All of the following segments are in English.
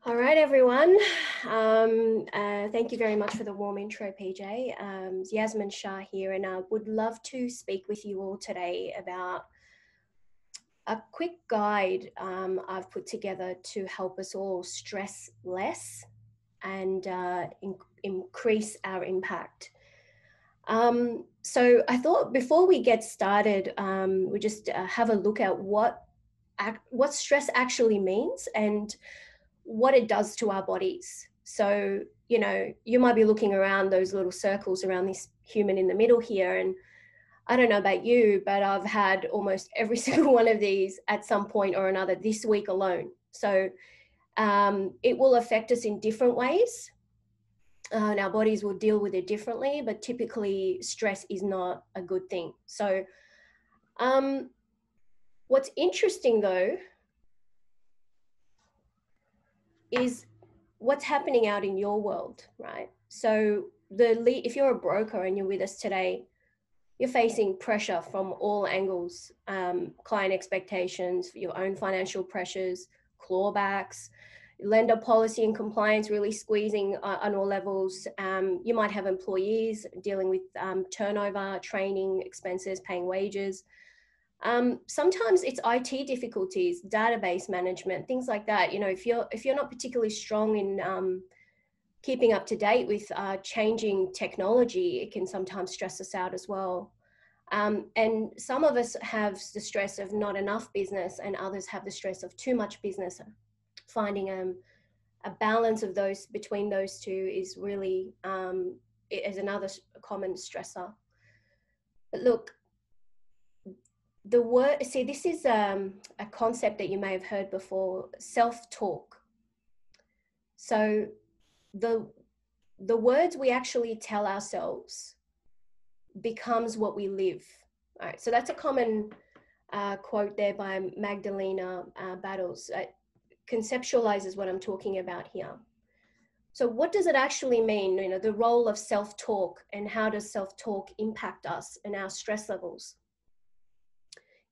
All right, everyone. Thank you very much for the warm intro, PJ. Yasmin Shah here, and I would love to speak with you all today about a quick guide I've put together to help us all stress less and increase our impact. So I thought before we get started, we just have a look at what stress actually means and what it does to our bodies. So, you know, you might be looking around those little circles around this human in the middle here. And I don't know about you, but I've had almost every single one of these at some point or another this week alone. So it will affect us in different ways. And our bodies will deal with it differently, but typically stress is not a good thing. So what's interesting though is what's happening out in your world, right? So if you're a broker and you're with us today, you're facing pressure from all angles, client expectations, your own financial pressures, clawbacks, lender policy and compliance really squeezing on all levels. You might have employees dealing with turnover, training expenses, paying wages. Sometimes it's IT difficulties, database management, things like that. You know, if you're not particularly strong in keeping up to date with changing technology, it can sometimes stress us out as well. And some of us have the stress of not enough business, and others have the stress of too much business. Finding a balance of those between those two is really is another common stressor. But look, the word, see, this is a concept that you may have heard before, self-talk. So the words we actually tell ourselves becomes what we live. All right, so that's a common quote there by Magdalena Battles. Conceptualizes what I'm talking about here. So what does it actually mean, you know, the role of self-talk, and how does self-talk impact us and our stress levels?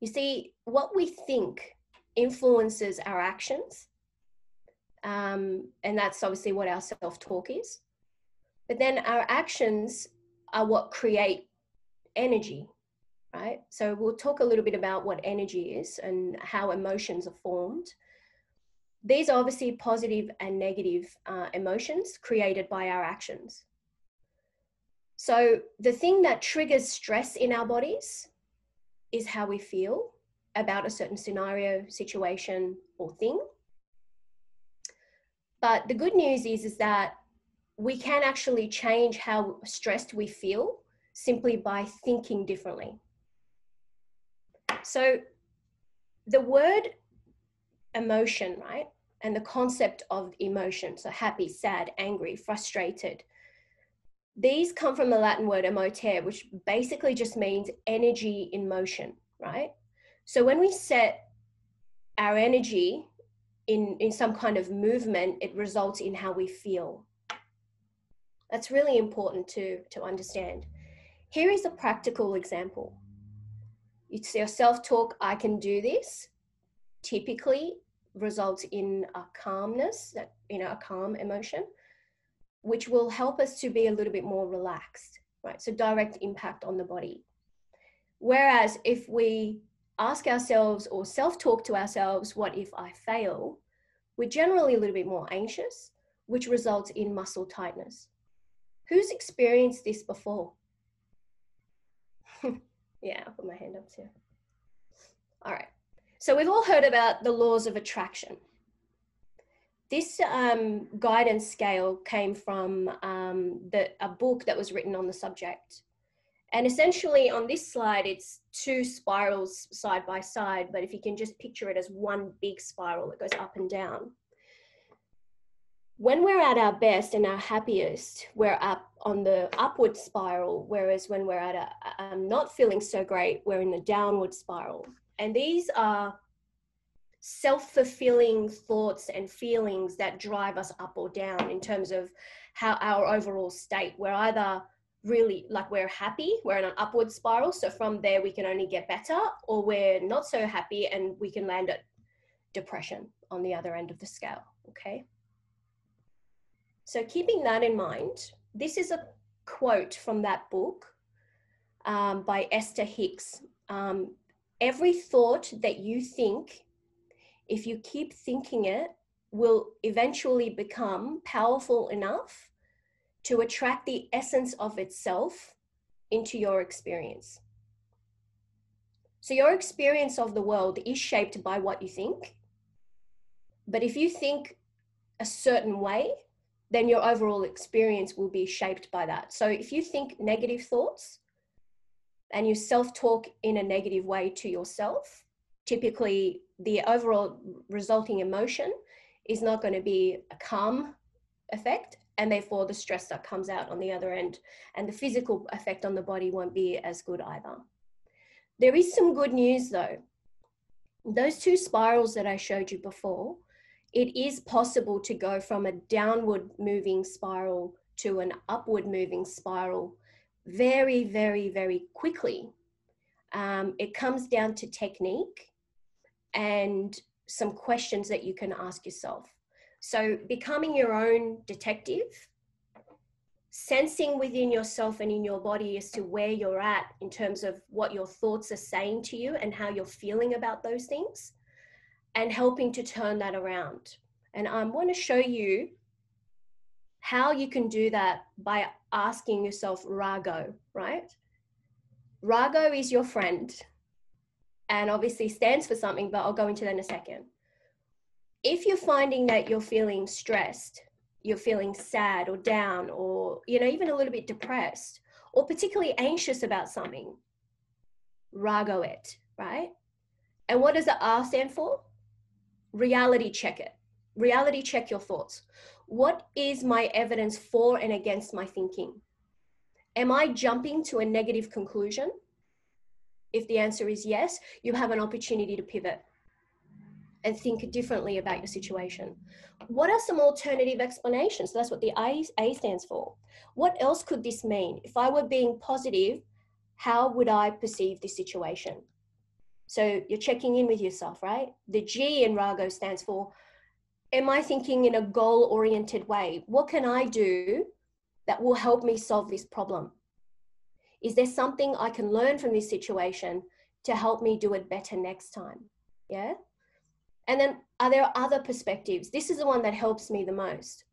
You see, what we think influences our actions, and that's obviously what our self-talk is. But then our actions are what create energy, right? So we'll talk a little bit about what energy is and how emotions are formed. These are obviously positive and negative emotions created by our actions. So the thing that triggers stress in our bodies is how we feel about a certain scenario, situation, or thing. But the good news is that we can actually change how stressed we feel simply by thinking differently. So the word emotion, right? And the concept of emotion, so happy, sad, angry, frustrated, these come from the Latin word emotere, which basically just means energy in motion, right? So when we set our energy in some kind of movement, it results in how we feel. That's really important to understand. Here is a practical example. It's your self-talk, I can do this, typically results in a calmness, that, you know, a calm emotion, which will help us to be a little bit more relaxed, right? So direct impact on the body. Whereas if we ask ourselves or self-talk to ourselves, what if I fail? We're generally a little bit more anxious, which results in muscle tightness. Who's experienced this before? Yeah, I'll put my hand up too. All right. So we've all heard about the laws of attraction. This guidance scale came from a book that was written on the subject. And essentially on this slide, it's two spirals side by side, but if you can just picture it as one big spiral that goes up and down. When we're at our best and our happiest, we're up on the upward spiral, whereas when we're at not feeling so great, we're in the downward spiral. And these are self-fulfilling thoughts and feelings that drive us up or down in terms of how our overall state. We're either really like we're happy, we're in an upward spiral, so from there we can only get better, or we're not so happy and we can land at depression on the other end of the scale, okay? So keeping that in mind, this is a quote from that book by Esther Hicks. Every thought that you think, if you keep thinking it, will eventually become powerful enough to attract the essence of itself into your experience. So your experience of the world is shaped by what you think. But if you think a certain way, then your overall experience will be shaped by that. So if you think negative thoughts and you self-talk in a negative way to yourself, typically the overall resulting emotion is not going to be a calm effect, and therefore the stress that comes out on the other end and the physical effect on the body won't be as good either. There is some good news though. Those two spirals that I showed you before, it is possible to go from a downward moving spiral to an upward moving spiral very, very, very quickly. It comes down to technique and some questions that you can ask yourself. So becoming your own detective, sensing within yourself and in your body as to where you're at in terms of what your thoughts are saying to you and how you're feeling about those things, and helping to turn that around. And I want to show you how you can do that by asking yourself Rago, right? Rago is your friend and obviously stands for something, but I'll go into that in a second. If you're finding that you're feeling stressed, you're feeling sad or down, or, you know, even a little bit depressed, or particularly anxious about something, Rago it, right? And what does the R stand for? Reality check it. Reality check your thoughts. What is my evidence for and against my thinking? Am I jumping to a negative conclusion? If the answer is yes, you have an opportunity to pivot and think differently about your situation. What are some alternative explanations? So that's what the A stands for. What else could this mean? If I were being positive, how would I perceive this situation? So you're checking in with yourself, right? The G in Rago stands for, am I thinking in a goal-oriented way? What can I do that will help me solve this problem? Is there something I can learn from this situation to help me do it better next time? Yeah. And then are there other perspectives? This is the one that helps me the most.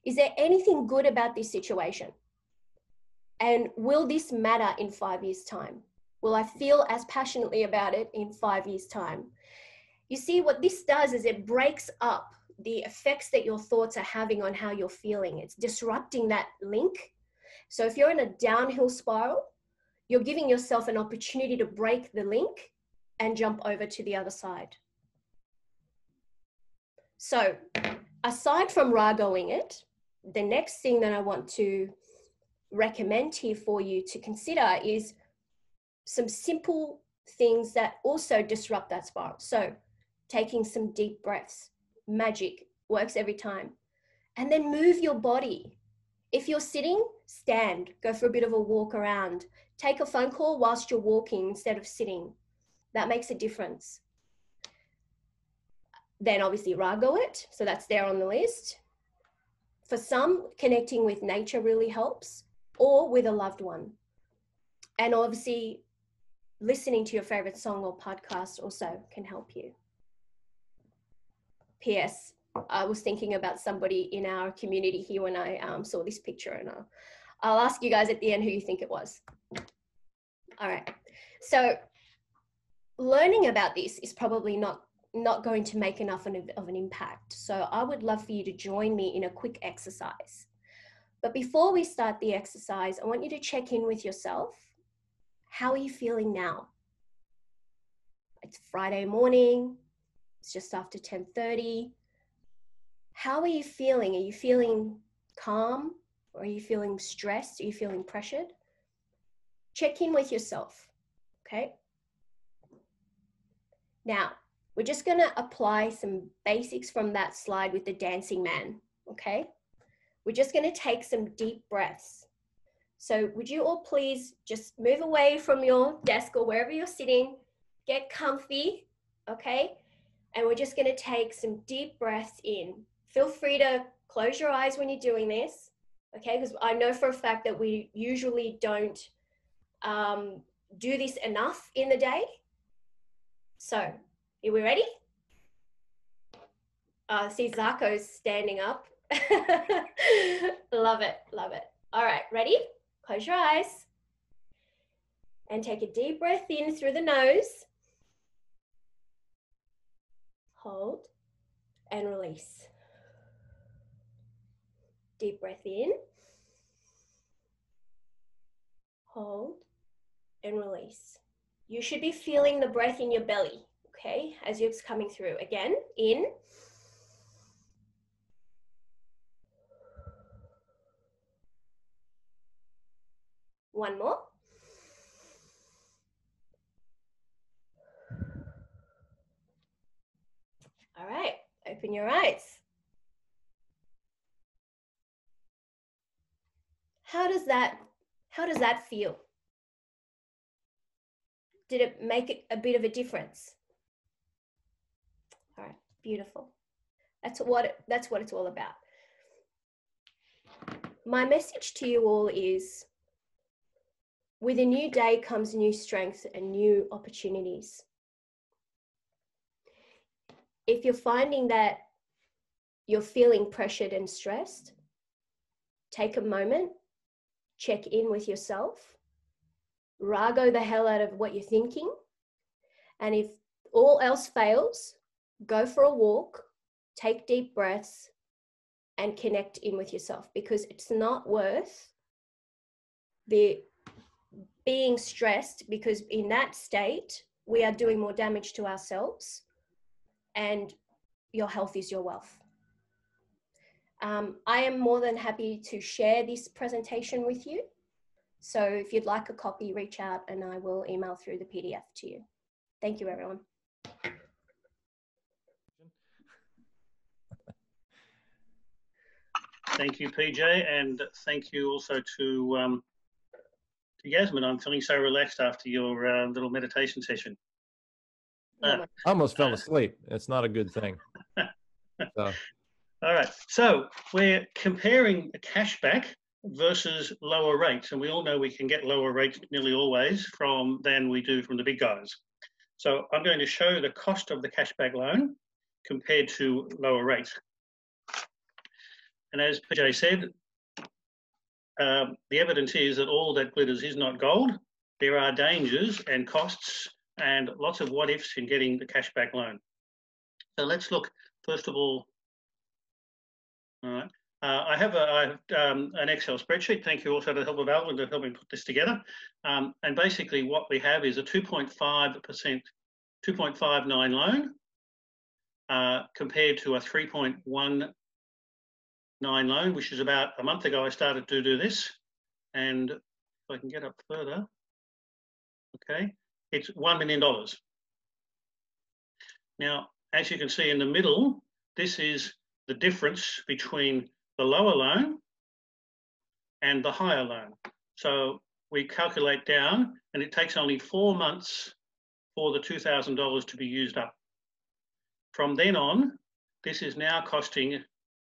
Is there anything good about this situation? And will this matter in 5 years' time? Will I feel as passionately about it in 5 years' time? You see, what this does is it breaks up the effects that your thoughts are having on how you're feeling. It's disrupting that link. So if you're in a downhill spiral, you're giving yourself an opportunity to break the link and jump over to the other side. So aside from Ragoing it, the next thing that I want to recommend here for you to consider is some simple things that also disrupt that spiral. So taking some deep breaths, magic, works every time. And then move your body. If you're sitting, stand, go for a bit of a walk around. Take a phone call whilst you're walking instead of sitting. That makes a difference. Then obviously Rago it, so that's there on the list. For some, connecting with nature really helps, or with a loved one. And obviously listening to your favorite song or podcast also can help you. P.S. I was thinking about somebody in our community here when I saw this picture, and I'll ask you guys at the end who you think it was. All right. So learning about this is probably not going to make enough of an impact. So I would love for you to join me in a quick exercise. But before we start the exercise, I want you to check in with yourself. How are you feeling now? It's Friday morning. It's just after 10:30. How are you feeling? Are you feeling calm? Or are you feeling stressed? Are you feeling pressured? Check in with yourself, okay? Now, we're just gonna apply some basics from that slide with the dancing man, okay? We're just gonna take some deep breaths. So would you all please just move away from your desk or wherever you're sitting, get comfy, okay? And we're just gonna take some deep breaths in Feel free to close your eyes when you're doing this, okay? Because I know for a fact that we usually don't do this enough in the day. So, are we ready? See, Zarko's standing up. Love it, love it. All right, ready? Close your eyes and take a deep breath in through the nose. Hold and release. Deep breath in. Hold and release. You should be feeling the breath in your belly, okay, as it's coming through. Again, in. One more. All right, open your eyes. How does that feel? Did it make a bit of a difference? All right, beautiful. That's what it's all about. My message to you all is, with a new day comes new strength and new opportunities. If you're finding that you're feeling pressured and stressed, take a moment, check in with yourself, rago the hell out of what you're thinking, and if all else fails, go for a walk, take deep breaths, and connect in with yourself, because it's not worth being stressed, because in that state, we are doing more damage to ourselves, and your health is your wealth. I am more than happy to share this presentation with you. So if you'd like a copy, reach out and I will email through the PDF to you. Thank you, everyone. Thank you, PJ, and thank you also to Yasmin. I'm feeling so relaxed after your little meditation session. I almost fell asleep. It's not a good thing. So. All right, so we're comparing cashback versus lower rates, and we all know we can get lower rates nearly always than we do from the big guys. So I'm going to show the cost of the cashback loan compared to lower rates. And as PJ said, the evidence is that all that glitters is not gold. There are dangers and costs and lots of what ifs in getting the cashback loan. So let's look, first of all. All right. I have an Excel spreadsheet. Thank you also to the help of Alvin to help me put this together. And basically what we have is a 2.5%, 2.59 loan compared to a 3.19 loan, which is about a month ago I started to do this. And if I can get up further, okay, it's $1 million. Now, as you can see in the middle, this is the difference between the lower loan and the higher loan. So we calculate down, and it takes only 4 months for the $2,000 to be used up. From then on, this is now costing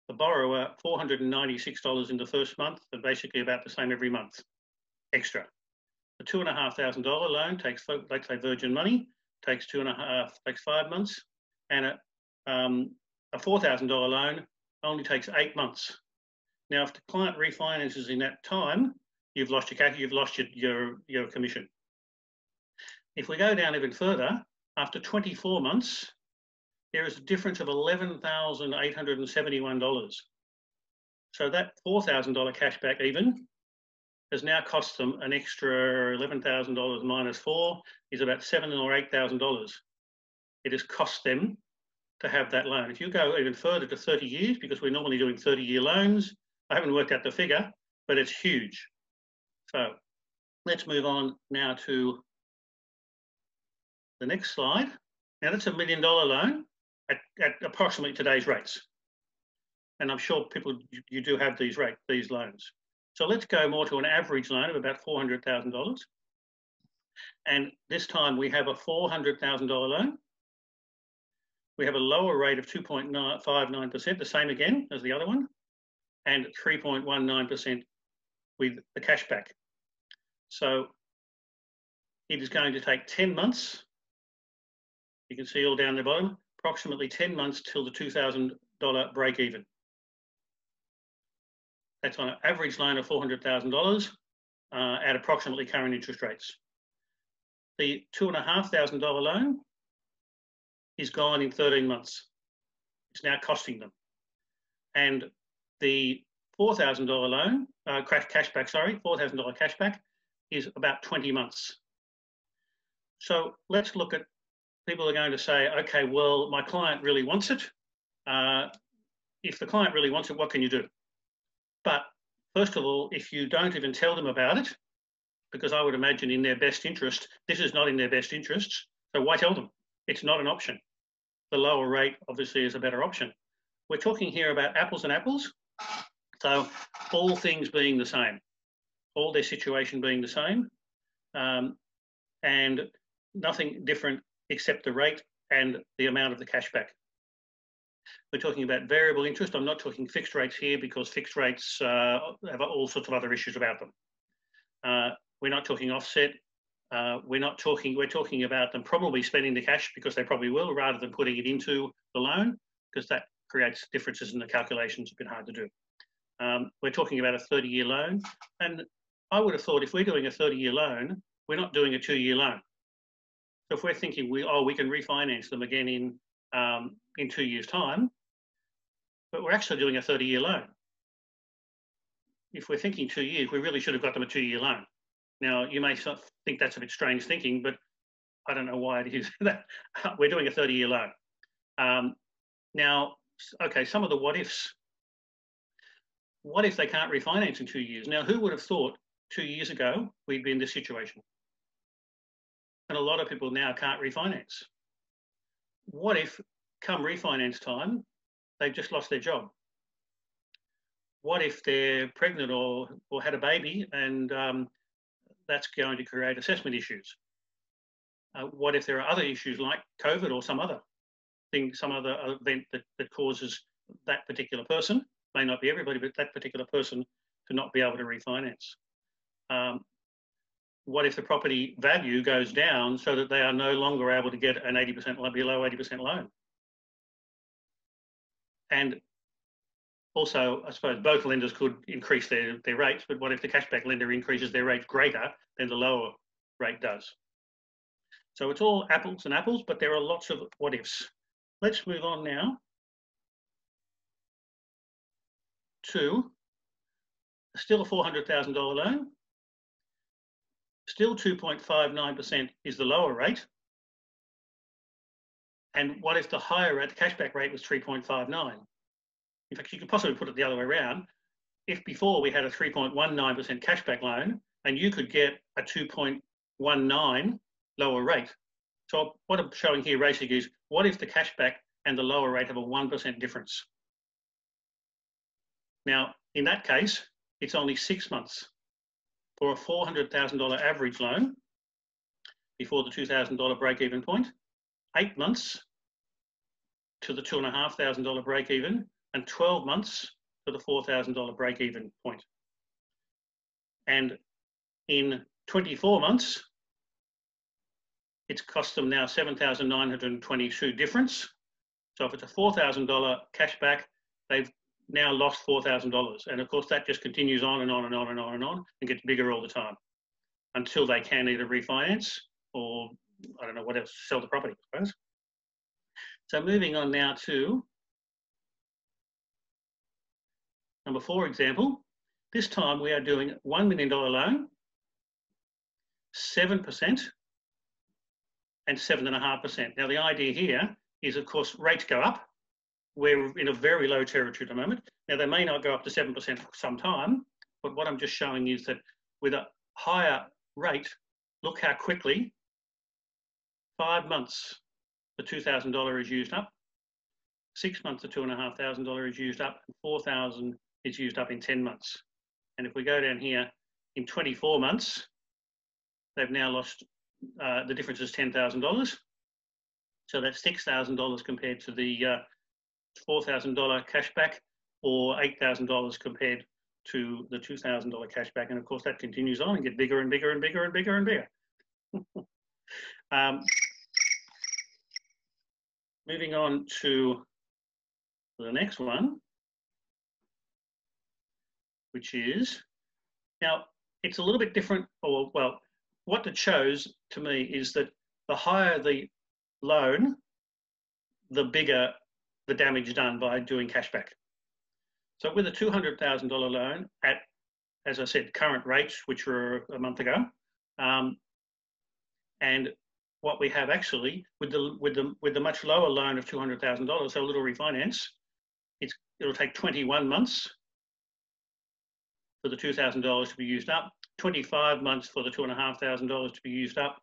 the borrower $496 in the first month, and basically about the same every month, extra. The $2,500 loan takes, let's say Virgin Money, takes 5 months, and a $4,000 loan only takes 8 months. Now, if the client refinances in that time, you've lost your commission. If we go down even further, after 24 months, there is a difference of $11,871. So that $4,000 cashback even has now cost them an extra $11,000 minus 4 is about $7,000 or $8,000. It has cost them to have that loan. If you go even further to 30 years, because we're normally doing 30-year loans, I haven't worked out the figure, but it's huge. So let's move on now to the next slide. Now that's $1 million loan at approximately today's rates. And I'm sure people, you do have these loans. So let's go more to an average loan of about $400,000. And this time we have a $400,000 loan. we have a lower rate of 2.59%, the same again as the other one, and 3.19% with the cashback. So it is going to take 10 months. You can see all down the bottom, approximately 10 months till the $2,000 break even. That's on an average loan of $400,000 at approximately current interest rates. The $2,500 loan is gone in 13 months. It's now costing them. And the $4,000 loan, cashback, sorry, $4,000 cashback is about 20 months. So let's look at, people are going to say, okay, well, my client really wants it. If the client really wants it, what can you do? But first of all, if you don't even tell them about it, because I would imagine in their best interest, this is not in their best interests, so why tell them? It's not an option. The lower rate obviously is a better option. We're talking here about apples and apples. So all things being the same, all their situation being the same, and nothing different except the rate and the amount of the cashback. We're talking about variable interest. I'm not talking fixed rates here because fixed rates have all sorts of other issues about them. We're not talking offset. We're talking about them probably spending the cash because they probably will, rather than putting it into the loan, because that creates differences in the calculations. A bit hard to do. We're talking about a 30-year loan. And I would have thought if we're doing a 30-year loan, we're not doing a 2-year loan. So if we're thinking we can refinance them again in 2 years' time, but we're actually doing a 30-year loan. If we're thinking 2 years, we really should have got them a 2-year loan. Now, you may think that's a bit strange thinking, but I don't know why it is that we're doing a 30-year loan. Now, okay, some of the what ifs. What if they can't refinance in 2 years? Now, who would have thought 2 years ago we'd be in this situation? And a lot of people now can't refinance. What if, come refinance time, they've just lost their job? What if they're pregnant or had a baby and that's going to create assessment issues? What if there are other issues like COVID or some other thing, some other event that causes that particular person, may not be everybody, but that particular person to not be able to refinance? What if the property value goes down so that they are no longer able to get an 80% below 80% loan? And also, I suppose both lenders could increase their rates, but what if the cashback lender increases their rates greater than the lower rate does? So it's all apples and apples, but there are lots of what ifs. Let's move on now to still a $400,000 loan. Still 2.59% is the lower rate. And what if the higher rate, the cashback rate, was 3.59? In fact, you could possibly put it the other way around. If before we had a 3.19% cashback loan and you could get a 2.19 lower rate. So what I'm showing here basically is, what if the cashback and the lower rate have a 1% difference? Now, in that case, it's only 6 months for a $400,000 average loan before the $2,000 break-even point, 8 months to the $2,500 break-even, and 12 months to the $4,000 break-even point. And in 24 months, it's cost them now $7,922 difference. So if it's a $4,000 cashback, they've now lost $4,000. And of course, that just continues on and on and on and on and on and gets bigger all the time until they can either refinance or, I don't know, what else, sell the property, I suppose. So moving on now to number 4 example. This time we are doing $1 million loan, 7% and 7.5%. Now the idea here is, of course, rates go up. We're in a very low territory at the moment. Now they may not go up to 7% for some time, but what I'm just showing is that with a higher rate, look how quickly 5 months the $2,000 is used up, 6 months the $2,500 is used up, and 4,000 is used up in 10 months. And if we go down here, in 24 months, they've now lost, the difference is $10,000. So that's $6,000 compared to the $4,000 cashback, or $8,000 compared to the $2,000 cashback. And of course, that continues on and get bigger and bigger and bigger and bigger and bigger. Moving on to the next one, which is, now it's a little bit different, or well, what it shows to me is that the higher the loan, the bigger the damage done by doing cashback. So with a $200,000 loan at, as I said, current rates, which were a month ago, and what we have actually with the much lower loan of $200,000, so a little refinance, it'll take 21 months for the $2,000 to be used up, 25 months for the $2,500 to be used up,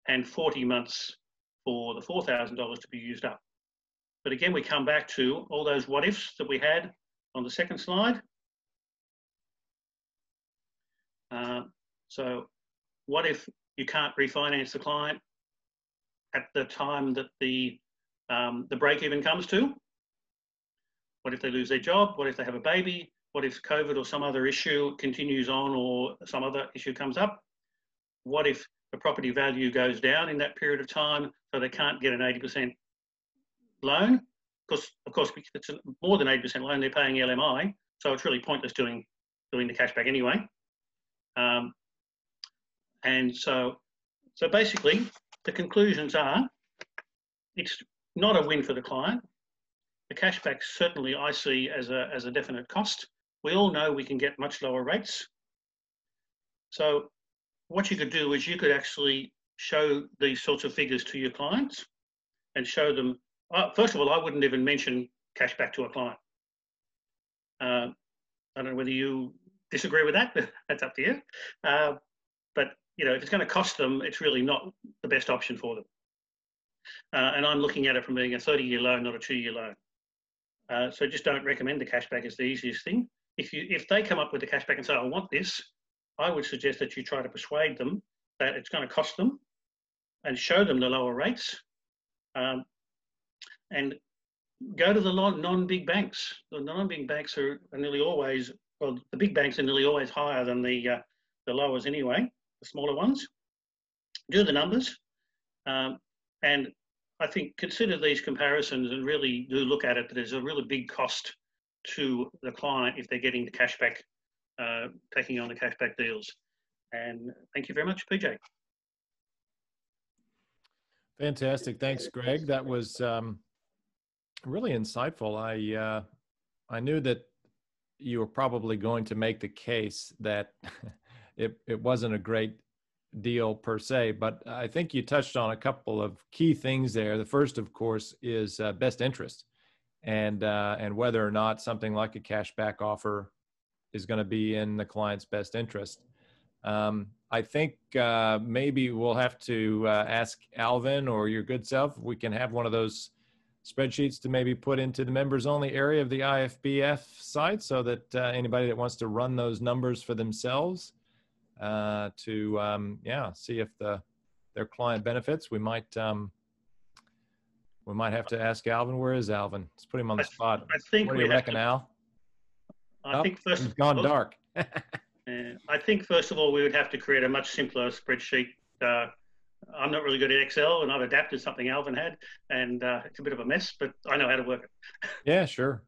and 40 months for the $4,000 to be used up. But again, we come back to all those what ifs that we had on the second slide. So what if you can't refinance the client at the time that the break even comes to? What if they lose their job? What if they have a baby? What if COVID or some other issue continues on, or some other issue comes up? What if the property value goes down in that period of time, so they can't get an 80% loan? Because of course, it's more than 80% loan, they're paying LMI, so it's really pointless doing the cashback anyway. And so basically, the conclusions are, it's not a win for the client. The cashback certainly I see as a definite cost. We all know we can get much lower rates. So what you could do is you could actually show these sorts of figures to your clients and show them, first of all, I wouldn't even mention cashback to a client. I don't know whether you disagree with that, that's up to you. But you know, if it's going to cost them, it's really not the best option for them. And I'm looking at it from being a 30-year loan, not a 2-year loan. So just don't recommend the cashback as the easiest thing. If they come up with the cashback and say, I want this, I would suggest that you try to persuade them that it's going to cost them and show them the lower rates. And go to the non-big banks. The non-big banks are nearly always, well, the big banks are nearly always higher than the lowers anyway, the smaller ones. Do the numbers. And I think consider these comparisons and really do look at it, that there's a really big cost to the client if they're getting the cashback, taking on the cashback deals. And thank you very much, PJ. Fantastic. Thanks, Greg. That was really insightful. I knew that you were probably going to make the case that it wasn't a great deal per se, but I think you touched on a couple of key things there. The first, of course, is best interest, and whether or not something like a cashback offer is going to be in the client's best interest. I think maybe we'll have to ask Alvin or your good self if we can have one of those spreadsheets to maybe put into the members only area of the IFBF site, so that anybody that wants to run those numbers for themselves see if their client benefits. We might have to ask Alvin. Where is Alvin? Let's put him on the spot. I think what do you reckon, Al? I think first it's gone dark. I think first of all, we would have to create a much simpler spreadsheet. I'm not really good at Excel, and I've adapted something Alvin had, and it's a bit of a mess, but I know how to work it. Yeah, sure.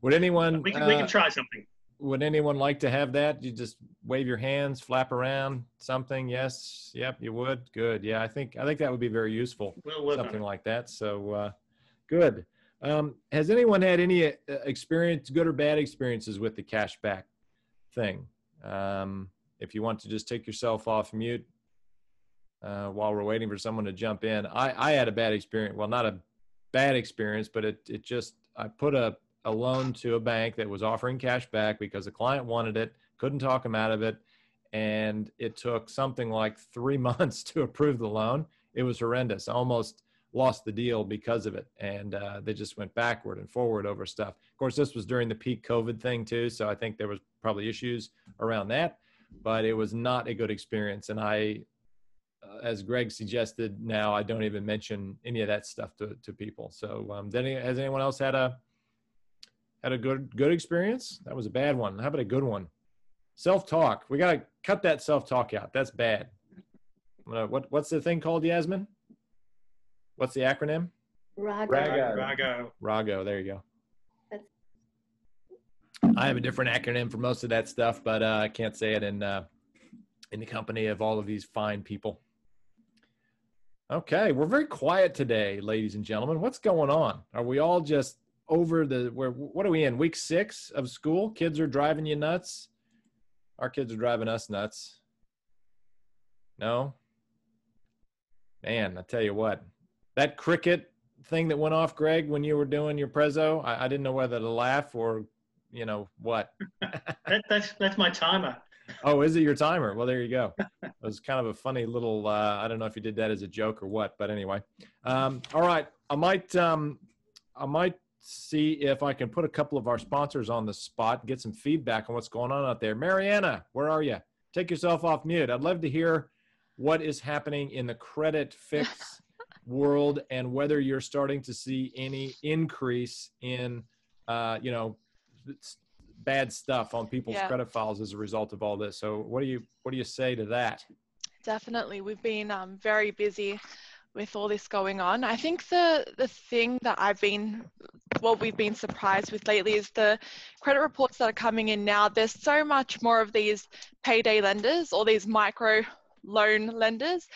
Would anyone? we can try something. Would anyone like to have that? You just wave your hands, flap around something. Yes. Yep. You would. Good. Yeah. I think that would be very useful. We'll work something on it. like that. So good. Has anyone had any experience, good or bad experiences with the cashback thing? If you want to just take yourself off mute while we're waiting for someone to jump in. I had a bad experience. Well, not a bad experience, but I put a loan to a bank that was offering cash back because the client wanted it, couldn't talk him out of it. And it took something like 3 months to approve the loan. It was horrendous. I almost lost the deal because of it. And they just went backward and forward over stuff. Of course, this was during the peak COVID thing too. So I think there was probably issues around that, but it was not a good experience. And I as Greg suggested, now I don't even mention any of that stuff to people. So has anyone else had a good experience? That was a bad one. How about a good one? Self-talk. We got to cut that self-talk out. That's bad. What's the thing called, Yasmin? What's the acronym? Rago. Rago. There you go. I have a different acronym for most of that stuff, but I can't say it in the company of all of these fine people. Okay, we're very quiet today, ladies and gentlemen. What's going on? Are we all just over what are we in, week 6 of school? Kids are driving you nuts? Our kids are driving us nuts. No? Man, I tell you what, that cricket thing that went off, Greg, when you were doing your prezzo, I didn't know whether to laugh or, what. That's my timer. Oh, is it your timer? Well, there you go. It was kind of a funny little, I don't know if you did that as a joke or what, but anyway. All right. I might see if I can put a couple of our sponsors on the spot, get some feedback on what's going on out there. Mariana, where are you? Take yourself off mute. I'd love to hear what is happening in the credit fix world and whether you're starting to see any increase in, bad stuff on people's credit files as a result of all this. So what do you say to that? Definitely. We've been very busy with all this going on. I think the thing that we've been surprised with lately is the credit reports that are coming in now. There's so much more of these payday lenders or these micro loan lenders.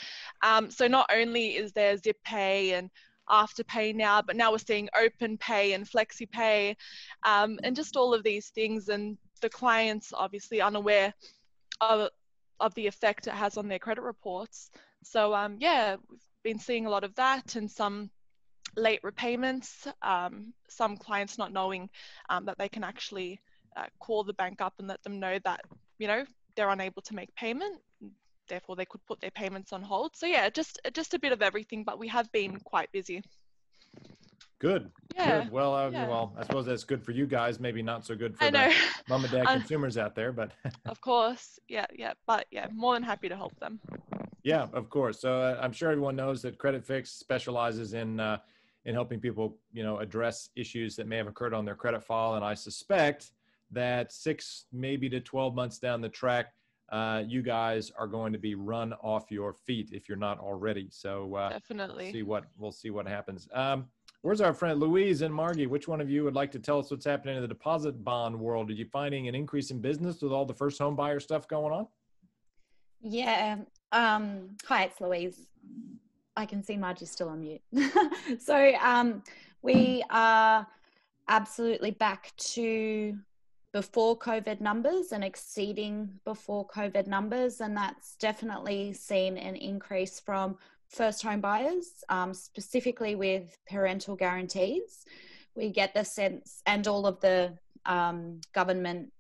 So not only is there Zip Pay and Afterpay now, but now we're seeing Open Pay and Flexi Pay, and just all of these things, and the clients obviously unaware of the effect it has on their credit reports. So we've been seeing a lot of that and some late repayments, some clients not knowing that they can actually call the bank up and let them know that they're unable to make payment. Therefore, they could put their payments on hold. So yeah, just a bit of everything, but we have been quite busy. Good. Yeah. Good. Well, I suppose that's good for you guys. Maybe not so good for the mom and dad consumers out there, but of course, yeah. But yeah, more than happy to help them. Yeah, of course. So I'm sure everyone knows that Credit Fix specializes in helping people, address issues that may have occurred on their credit file, and I suspect that 6 maybe to 12 months down the track, you guys are going to be run off your feet if you're not already. So definitely we'll see what happens. Where's our friend Louise and Margie? Which one of you would like to tell us what's happening in the deposit bond world? Are you finding an increase in business with all the first home buyer stuff going on? Yeah. Hi, it's Louise. I can see Margie's still on mute. So we are absolutely back to before COVID numbers and exceeding before COVID numbers. And that's definitely seen an increase from first home buyers, specifically with parental guarantees. We get the sense, and all of the government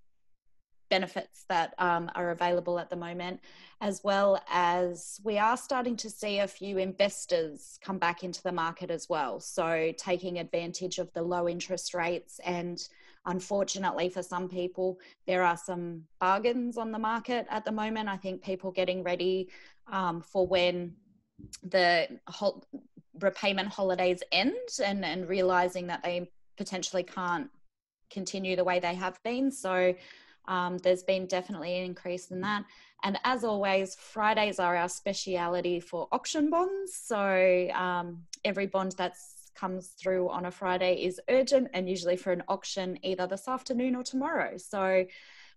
benefits that are available at the moment, as well as we are starting to see a few investors come back into the market as well. So taking advantage of the low interest rates, and unfortunately for some people, there are some bargains on the market at the moment. I think people getting ready for when the repayment holidays end and realizing that they potentially can't continue the way they have been. So there's been definitely an increase in that. And as always, Fridays are our speciality for auction bonds. So every bond that comes through on a Friday is urgent, and usually for an auction either this afternoon or tomorrow. So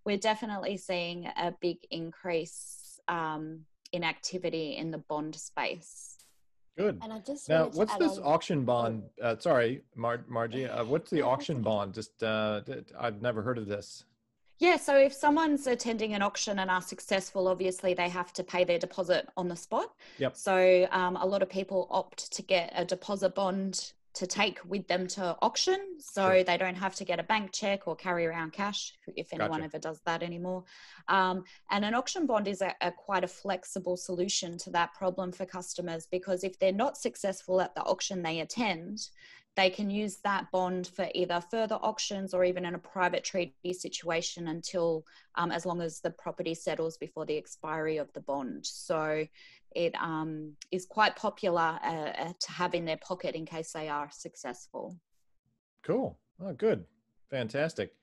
we're definitely seeing a big increase in activity in the bond space. Good. And I just now, what's this auction bond? Sorry, Margie. What's the auction bond? Just I've never heard of this. Yeah, so if someone's attending an auction and are successful, obviously they have to pay their deposit on the spot. Yep. So a lot of people opt to get a deposit bond to take with them to auction, so Sure. they don't have to get a bank check or carry around cash, if anyone ever does that anymore. And an auction bond is quite a flexible solution to that problem for customers, because if they're not successful at the auction they attend, they can use that bond for either further auctions or even in a private treaty situation until as long as the property settles before the expiry of the bond. So it is quite popular to have in their pocket in case they are successful. Cool. Oh, good. Fantastic.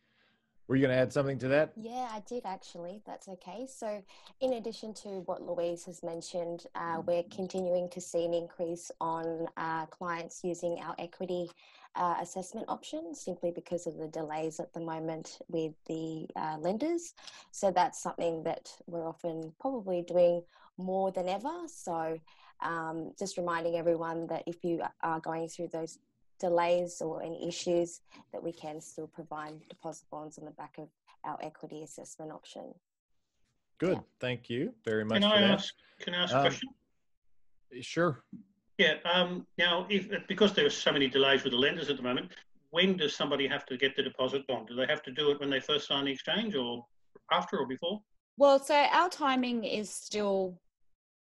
Were you going to add something to that? Yeah, I did actually. That's okay. So in addition to what Louise has mentioned, we're continuing to see an increase on clients using our equity assessment options simply because of the delays at the moment with the lenders. So that's something that we're often probably doing more than ever. So just reminding everyone that if you are going through those delays or any issues, that we can still provide deposit bonds on the back of our equity assessment option. Good. Yeah. Thank you very much. Can I ask a question? Sure. Yeah. Now, because there are so many delays with the lenders at the moment, when does somebody have to get the deposit bond? Do they have to do it when they first sign the exchange, or after, or before? Well, so our timing is still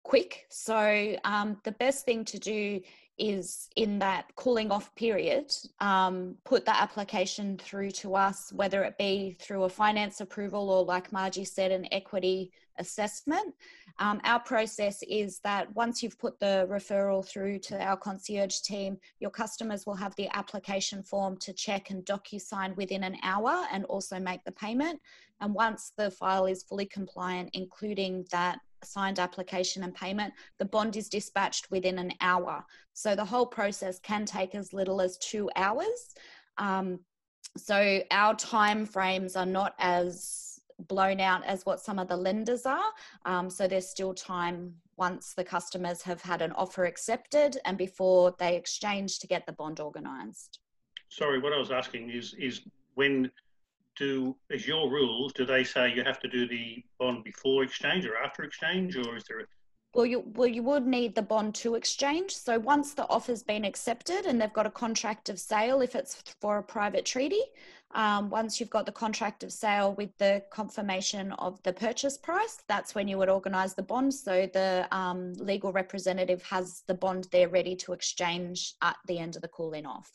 quick. So the best thing to do is in that cooling off period, put the application through to us, whether it be through a finance approval or, like Margie said, an equity assessment. Our process is that once you've put the referral through to our concierge team, your customers will have the application form to check and DocuSign within an hour and also make the payment. And once the file is fully compliant, including that signed application and payment, the bond is dispatched within an hour. So the whole process can take as little as 2 hours. So our time frames are not as blown out as what some of the lenders are. So there's still time once the customers have had an offer accepted and before they exchange to get the bond organised. Sorry, what I was asking is when as your rules, do they say you have to do the bond before exchange or after exchange, or is there a... Well, you would need the bond to exchange. So once the offer's been accepted and they've got a contract of sale, if it's for a private treaty, once you've got the contract of sale with the confirmation of the purchase price, that's when you would organise the bond. So the legal representative has the bond there ready to exchange at the end of the cooling off.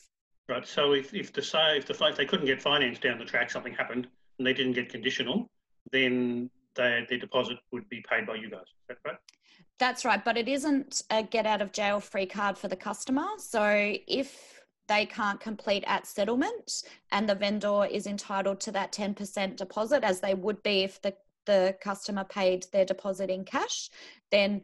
Right. So if they couldn't get finance down the track, something happened and they didn't get conditional, then their deposit would be paid by you guys. Is that right? That's right, but it isn't a get out of jail free card for the customer. So if they can't complete at settlement and the vendor is entitled to that 10% deposit, as they would be if the customer paid their deposit in cash, then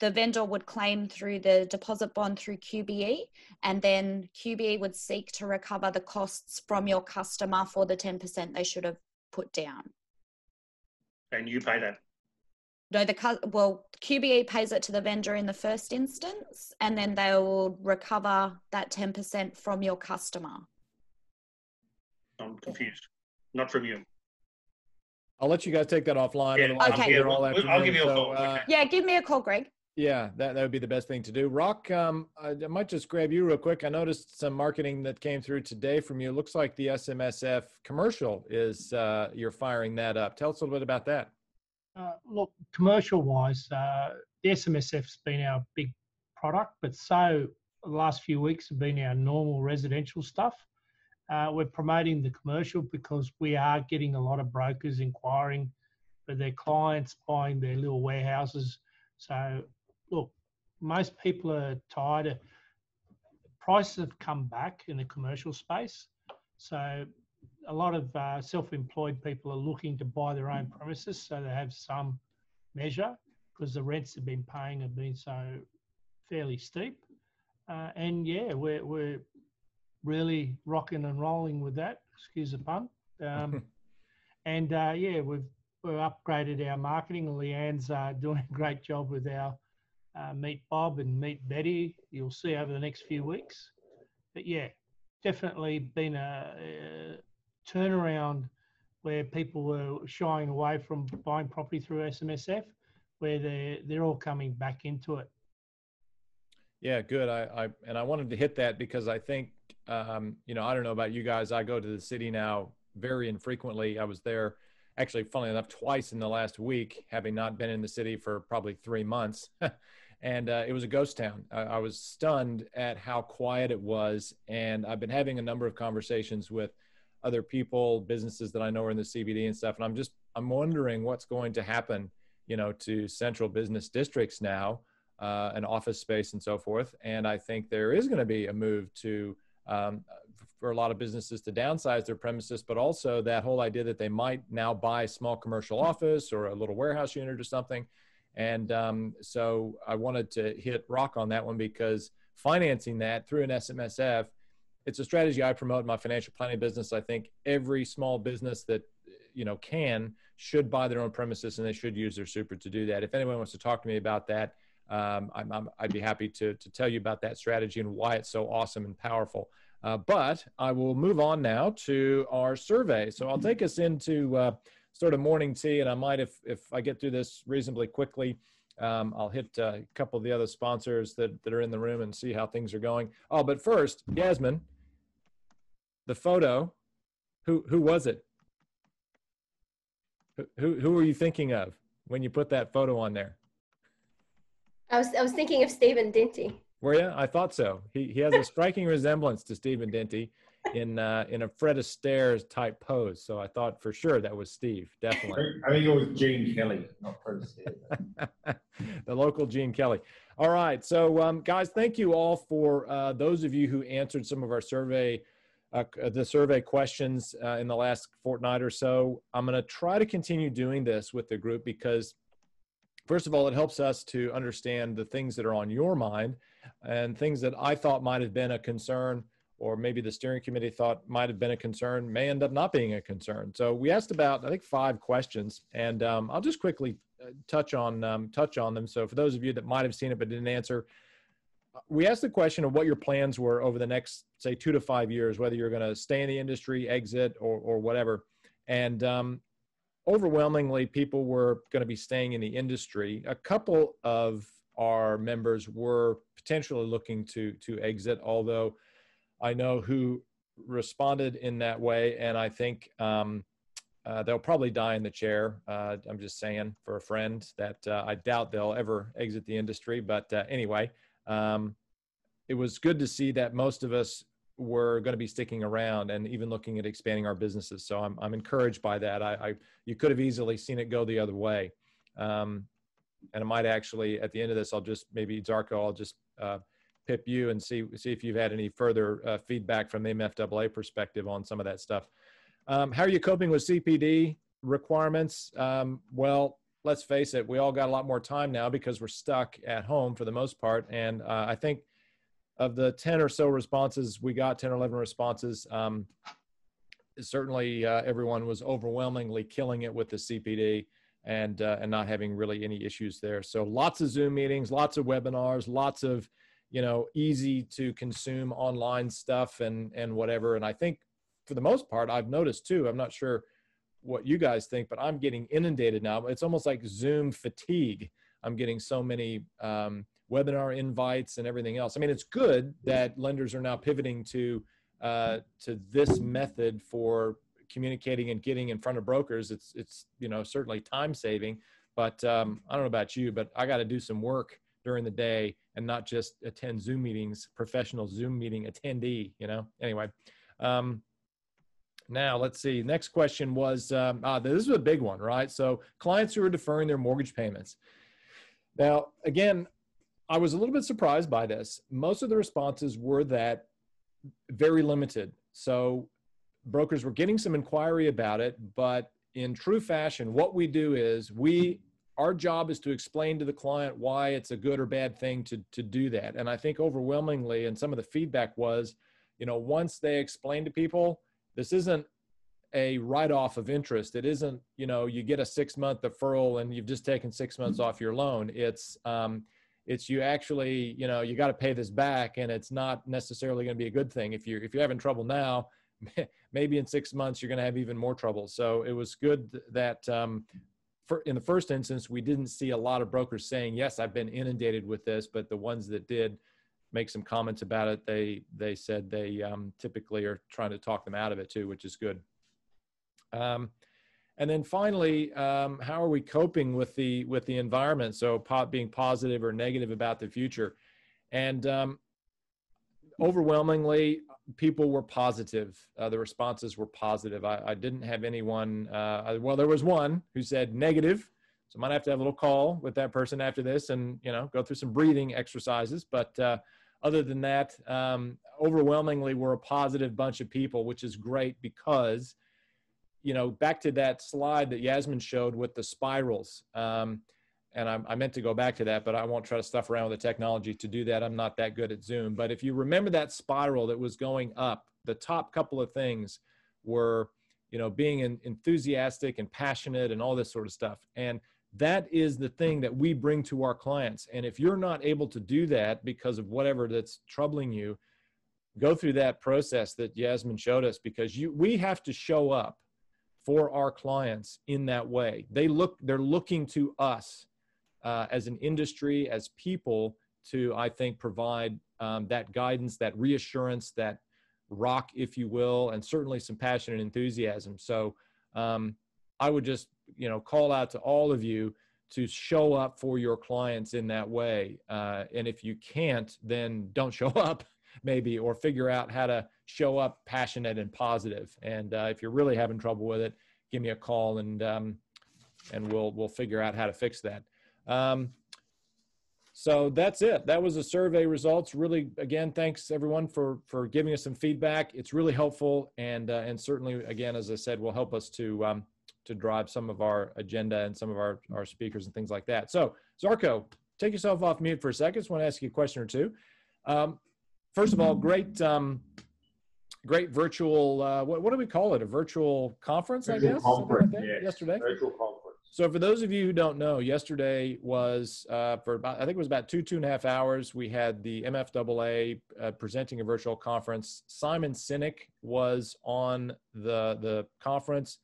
the vendor would claim through the deposit bond through QBE, and then QBE would seek to recover the costs from your customer for the 10% they should have put down. And you pay that? No, QBE pays it to the vendor in the first instance, and then they will recover that 10% from your customer. I'm confused. Not from you. I'll let you guys take that offline. Yeah. Okay. I'll give you a call. Okay. Yeah, give me a call, Greg. Yeah, that would be the best thing to do. Rock, I might just grab you real quick. I noticed some marketing that came through today from you. It looks like the SMSF commercial is, you're firing that up. Tell us a little bit about that. Look, commercial-wise, the SMSF's been our big product, but so the last few weeks have been our normal residential stuff. We're promoting the commercial because we are getting a lot of brokers inquiring for their clients buying their little warehouses. So, look, most people are tired of prices have come back in the commercial space. So a lot of self-employed people are looking to buy their own premises so they have some measure because the rents they've been paying have been so fairly steep. And yeah, we're really rocking and rolling with that, excuse the pun. Yeah, we've upgraded our marketing. Leanne's doing a great job with our Meet Bob and Meet Betty. You'll see over the next few weeks. But yeah, definitely been a turnaround where people were shying away from buying property through SMSF, where they're all coming back into it. Yeah, good. I wanted to hit that because I think, I don't know about you guys. I go to the city now very infrequently. I was there actually, funnily enough, twice in the last week, having not been in the city for probably 3 months. And it was a ghost town. I was stunned at how quiet it was. And I've been having a number of conversations with other people, businesses that I know are in the CBD and stuff. And I'm wondering what's going to happen, you know, to central business districts now, and office space and so forth. And I think there is going to be a move to, for a lot of businesses to downsize their premises, but also that whole idea that they might now buy a small commercial office or a little warehouse unit or something. And so I wanted to hit rock on that one, because financing that through an SMSF, it's a strategy I promote in my financial planning business. I think every small business that, you know, should buy their own premises, and they should use their super to do that. If anyone wants to talk to me about that, I'd be happy to tell you about that strategy and why it's so awesome and powerful. But I will move on now to our survey. So I'll take us into sort of morning tea, and I might, if I get through this reasonably quickly, I'll hit a couple of the other sponsors that are in the room and see how things are going. Oh, but first, Yasmin, the photo, who was it? Who were you thinking of when you put that photo on there? I was thinking of Stephen Dinty. Were you? I thought so. He has a striking resemblance to Stephen Dinty in a Fred Astaire type pose. So I thought for sure that was Steve, definitely. I think it was Gene Kelly, not Fred Astaire. The local Gene Kelly. All right. So guys, thank you all for those of you who answered some of our survey questions in the last fortnight or so. I'm going to try to continue doing this with the group because, first of all, it helps us to understand the things that are on your mind and things that I thought might have been a concern, or maybe the steering committee thought might have been a concern, may end up not being a concern. So we asked about, I think, 5 questions, and I'll just quickly touch on them. So for those of you that might have seen it but didn't answer, we asked the question of what your plans were over the next, say, 2 to 5 years, whether you're going to stay in the industry, exit, or whatever. And overwhelmingly, people were going to be staying in the industry. A couple of our members were potentially looking to exit, although I know who responded in that way, and I think they'll probably die in the chair. I'm just saying, for a friend, that I doubt they'll ever exit the industry. But anyway, it was good to see that most of us were going to be sticking around and even looking at expanding our businesses. So I'm encouraged by that. You could have easily seen it go the other way. And I might actually, at the end of this, I'll just, maybe Zarko, I'll just pip you and see if you've had any further feedback from the MFAA perspective on some of that stuff. How are you coping with CPD requirements? Well, let's face it, we all got a lot more time now because we're stuck at home for the most part. And I think of the 10 or so responses we got, 10 or 11 responses, certainly everyone was overwhelmingly killing it with the CPD and not having really any issues there. So lots of Zoom meetings, lots of webinars, lots of, you know, easy to consume online stuff and whatever. And I think for the most part, I've noticed too, I'm not sure what you guys think, but I'm getting inundated now. It's almost like Zoom fatigue. I'm getting so many webinar invites and everything else. I mean, it's good that lenders are now pivoting to this method for communicating and getting in front of brokers. It's you know, certainly time saving, but I don't know about you, but I got to do some work during the day and not just attend Zoom meetings, professional Zoom meeting attendee, you know. Anyway, now let's see. Next question was, this is a big one, right? So clients who are deferring their mortgage payments. Now, again, I was a little bit surprised by this. Most of the responses were that very limited. So brokers were getting some inquiry about it, but in true fashion, what we do is our job is to explain to the client why it's a good or bad thing to do that. And I think overwhelmingly, and some of the feedback was, you know, once they explain to people, this isn't a write-off of interest. It isn't, you know, you get a 6-month deferral and you've just taken 6 months off your loan. It's you actually, you know, you got to pay this back, and it's not necessarily going to be a good thing. If you're having trouble now, maybe in 6 months you're going to have even more trouble. So it was good that in the first instance, we didn't see a lot of brokers saying, yes, I've been inundated with this, but the ones that did make some comments about it, they said they typically are trying to talk them out of it too, which is good. And then finally, how are we coping with the environment? So being positive or negative about the future. And overwhelmingly, people were positive. The responses were positive. I didn't have anyone, well, there was one who said negative. So I might have to have a little call with that person after this and, you know, go through some breathing exercises. But other than that, overwhelmingly, we're a positive bunch of people, which is great because, you know, back to that slide that Yasmin showed with the spirals. And I meant to go back to that, but I won't try to stuff around with the technology to do that. I'm not that good at Zoom. But if you remember that spiral that was going up, the top couple of things were, you know, being enthusiastic and passionate and all this sort of stuff. And that is the thing that we bring to our clients. And if you're not able to do that because of whatever that's troubling you, go through that process that Yasmin showed us, because we have to show up for our clients in that way. They're looking to us as an industry, as people, to, I think, provide that guidance, that reassurance, that rock, if you will, and certainly some passion and enthusiasm. So I would just, you know, call out to all of you to show up for your clients in that way. And if you can't, then don't show up, maybe, or figure out how to show up passionate and positive. And if you're really having trouble with it, give me a call and we'll figure out how to fix that. So that's it. That was the survey results. Really, again, thanks everyone for giving us some feedback. It's really helpful, and certainly, again, as I said, will help us to drive some of our agenda and some of our speakers and things like that. So Zarko, take yourself off mute for a second. Just want to ask you a question or two. First of all, great virtual, what do we call it? A virtual conference, I guess? Conference, like yes. Yesterday? Virtual conference. So for those of you who don't know, yesterday was for about, I think it was about 2.5 hours. We had the MFAA presenting a virtual conference. Simon Sinek was on the conference.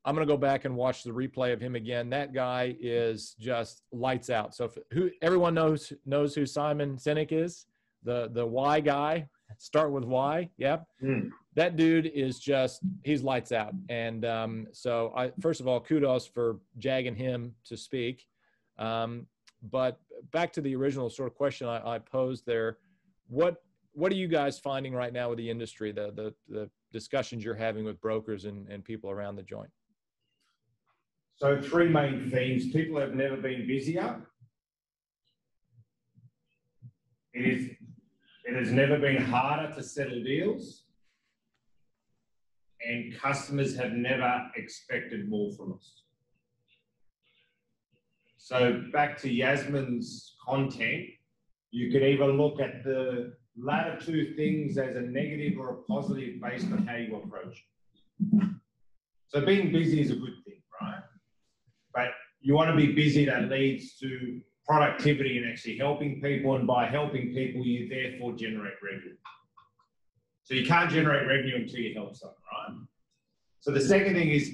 I'm going to go back and watch the replay of him again. That guy is just lights out. So everyone knows who Simon Sinek is, the Y guy. Start with Y. Yep. That dude is just, he's lights out. And so first of all, kudos for jagging him to speak. But back to the original sort of question I posed there, what are you guys finding right now with the industry, the discussions you're having with brokers and people around the joint? So 3 main themes. People have never been busier. It has never been harder to settle deals. And customers have never expected more from us. So back to Yasmin's content, you could either look at the latter 2 things as a negative or a positive based on how you approach it. So being busy is a good thing, right? But you want to be busy that leads to productivity and actually helping people, and by helping people, you therefore generate revenue. So you can't generate revenue until you help someone, right? So the second thing is,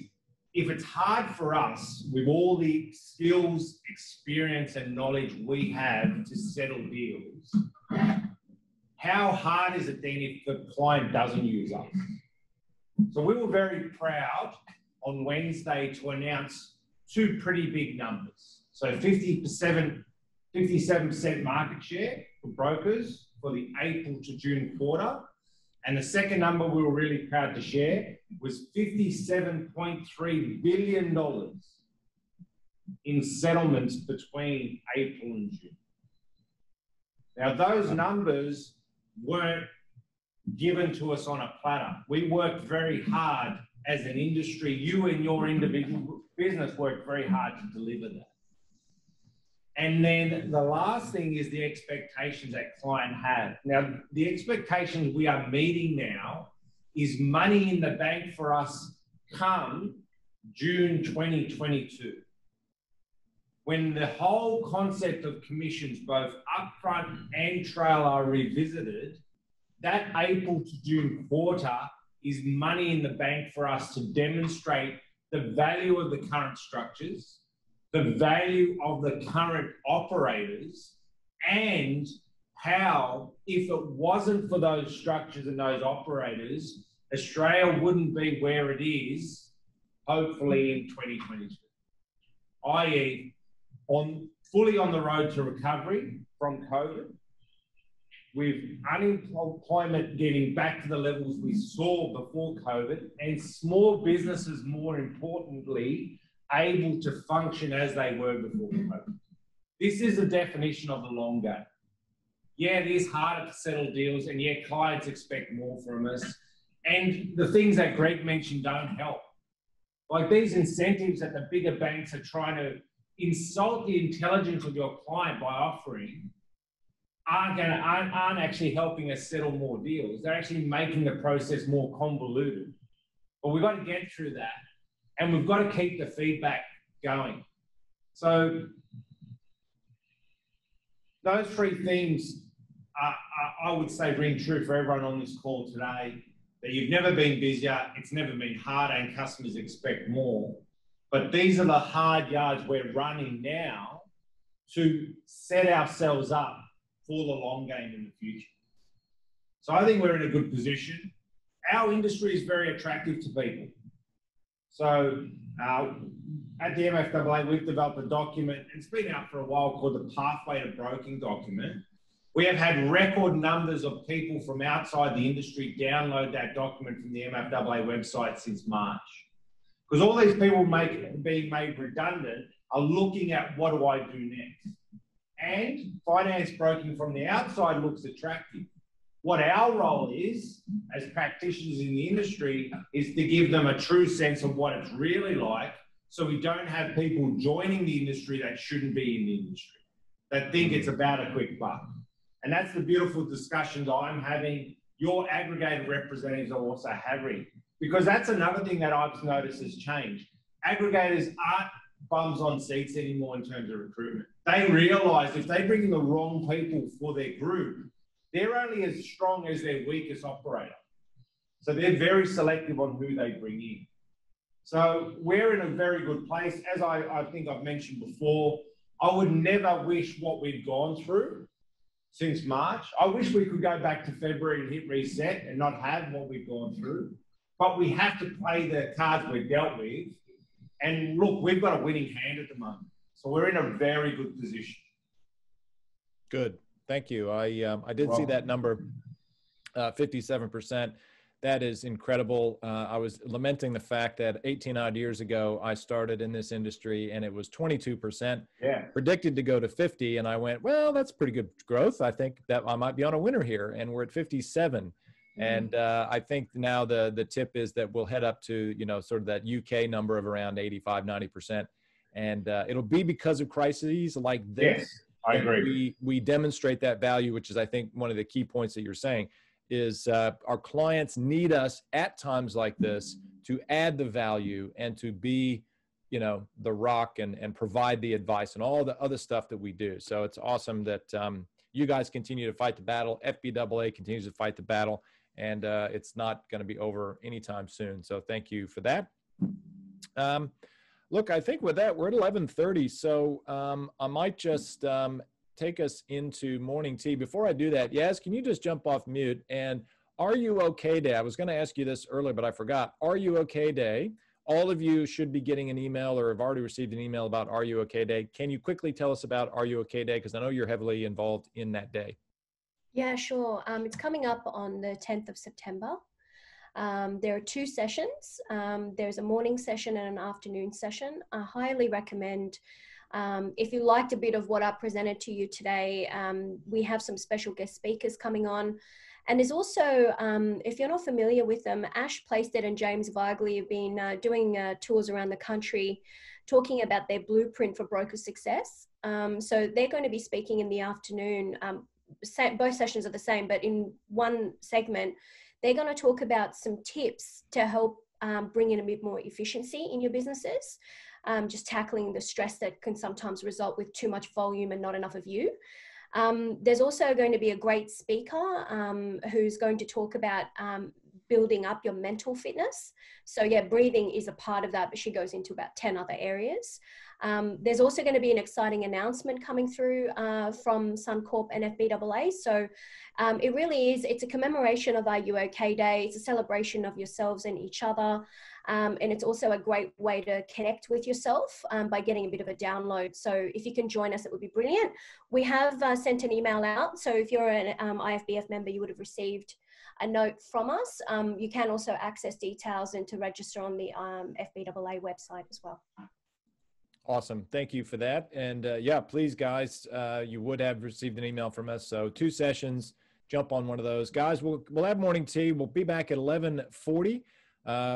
if it's hard for us with all the skills, experience, and knowledge we have to settle deals, how hard is it then if the client doesn't use us? So we were very proud on Wednesday to announce 2 pretty big numbers. So 57% market share for brokers for the April to June quarter. And the second number we were really proud to share was $57.3 billion in settlements between April and June. Now, those numbers weren't given to us on a platter. We worked very hard as an industry. You and your individual business worked very hard to deliver that. And then the last thing is the expectations that client have. Now, the expectations we are meeting now is money in the bank for us come June 2022. When the whole concept of commissions, both upfront and trail, are revisited, that April to June quarter is money in the bank for us to demonstrate the value of the current structures, the value of the current operators, and how, if it wasn't for those structures and those operators, Australia wouldn't be where it is hopefully in 2022, i.e. fully on the road to recovery from COVID, with unemployment getting back to the levels we saw before COVID, and small businesses, more importantly, able to function as they were before COVID. This is the definition of the long game. Yeah, it is harder to settle deals, and yeah, clients expect more from us. And the things that Greg mentioned don't help. Like these incentives that the bigger banks are trying to insult the intelligence of your client by offering aren't actually helping us settle more deals. They're actually making the process more convoluted. But we've got to get through that, and we've got to keep the feedback going. So those three things I would say ring true for everyone on this call today, that you've never been busier, it's never been harder, and customers expect more. But these are the hard yards we're running now to set ourselves up for the long game in the future. So I think we're in a good position. Our industry is very attractive to people. So at the MFAA, we've developed a document, it's been out for a while, called the Pathway to Broking document. We have had record numbers of people from outside the industry download that document from the MFAA website since March. Because all these people being made redundant are looking at, what do I do next? And finance broking from the outside looks attractive. What our role is, as practitioners in the industry, is to give them a true sense of what it's really like, so we don't have people joining the industry that shouldn't be in the industry, that think it's about a quick buck. And that's the beautiful discussions I'm having. Your aggregated representatives are also having, because that's another thing that I've noticed has changed. Aggregators aren't bums on seats anymore in terms of recruitment. They realise if they bring in the wrong people for their group, they're only as strong as their weakest operator. So they're very selective on who they bring in. So we're in a very good place. As I think I've mentioned before, I would never wish what we've gone through since March. I wish we could go back to February and hit reset and not have what we've gone through. But we have to play the cards we're dealt with. And look, we've got a winning hand at the moment. So we're in a very good position. Good. Thank you. I did see that number, 57%. That is incredible. I was lamenting the fact that 18 odd years ago, I started in this industry and it was 22%, predicted to go to 50. And I went, well, that's pretty good growth. I think that I might be on a winner here. And we're at 57. And I think now the tip is that we'll head up to, you know, sort of that UK number of around 85, 90%. And it'll be because of crises like this. Yes, I agree. We demonstrate that value, which is, I think, one of the key points that you're saying is our clients need us at times like this to add the value and to be, you know, the rock and provide the advice and all the other stuff that we do. So it's awesome that you guys continue to fight the battle. FBAA continues to fight the battle, and it's not going to be over anytime soon. So thank you for that. Look, I think with that, we're at 11:30. So I might just take us into morning tea. Before I do that, Yaz, can you just jump off mute? And Are You Okay Day? I was going to ask you this earlier, but I forgot. Are You Okay Day? All of you should be getting an email or have already received an email about Are You Okay Day. Can you quickly tell us about Are You Okay Day? Because I know you're heavily involved in that day. Yeah, sure. It's coming up on the 10th of September. There are 2 sessions. There's a morning session and an afternoon session. I highly recommend, if you liked a bit of what I presented to you today, we have some special guest speakers coming on. And there's also, if you're not familiar with them, Ash Playstead and James Vigley have been doing tours around the country talking about their blueprint for broker success. So they're going to be speaking in the afternoon. Both sessions are the same, but in one segment, they're going to talk about some tips to help bring in a bit more efficiency in your businesses, just tackling the stress that can sometimes result with too much volume and not enough of you. There's also going to be a great speaker who's going to talk about building up your mental fitness. So yeah, breathing is a part of that, but she goes into about 10 other areas. There's also going to be an exciting announcement coming through from Suncorp and FBAA. So it really is, it's a commemoration of our You OK Day. It's a celebration of yourselves and each other. And it's also a great way to connect with yourself by getting a bit of a download. So if you can join us, it would be brilliant. We have sent an email out. So if you're an IFBF member, you would have received a note from us. You can also access details and to register on the FBAA website as well. Awesome. Thank you for that. And yeah, please, guys, you would have received an email from us. So 2 sessions, jump on one of those. Guys, we'll have morning tea. We'll be back at 11:40,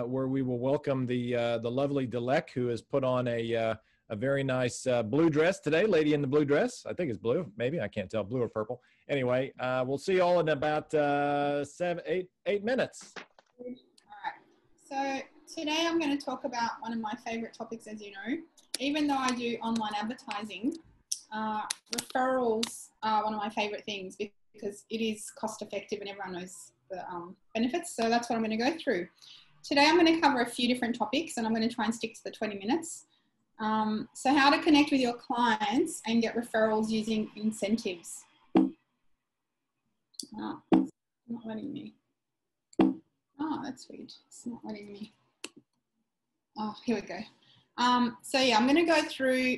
where we will welcome the lovely Delek, who has put on a very nice blue dress today. Lady in the blue dress. I think it's blue. Maybe. I can't tell. Blue or purple. Anyway, we'll see you all in about 8 minutes. All right. So today I'm going to talk about one of my favorite topics, as you know. Even though I do online advertising, referrals are one of my favorite things because it is cost effective and everyone knows the benefits. So that's what I'm going to go through. Today I'm going to cover a few different topics and I'm going to try and stick to the 20 minutes. So how to connect with your clients and get referrals using incentives. Oh, it's not letting me. Oh, that's weird. It's not letting me. Oh, here we go. So yeah, I'm going to go through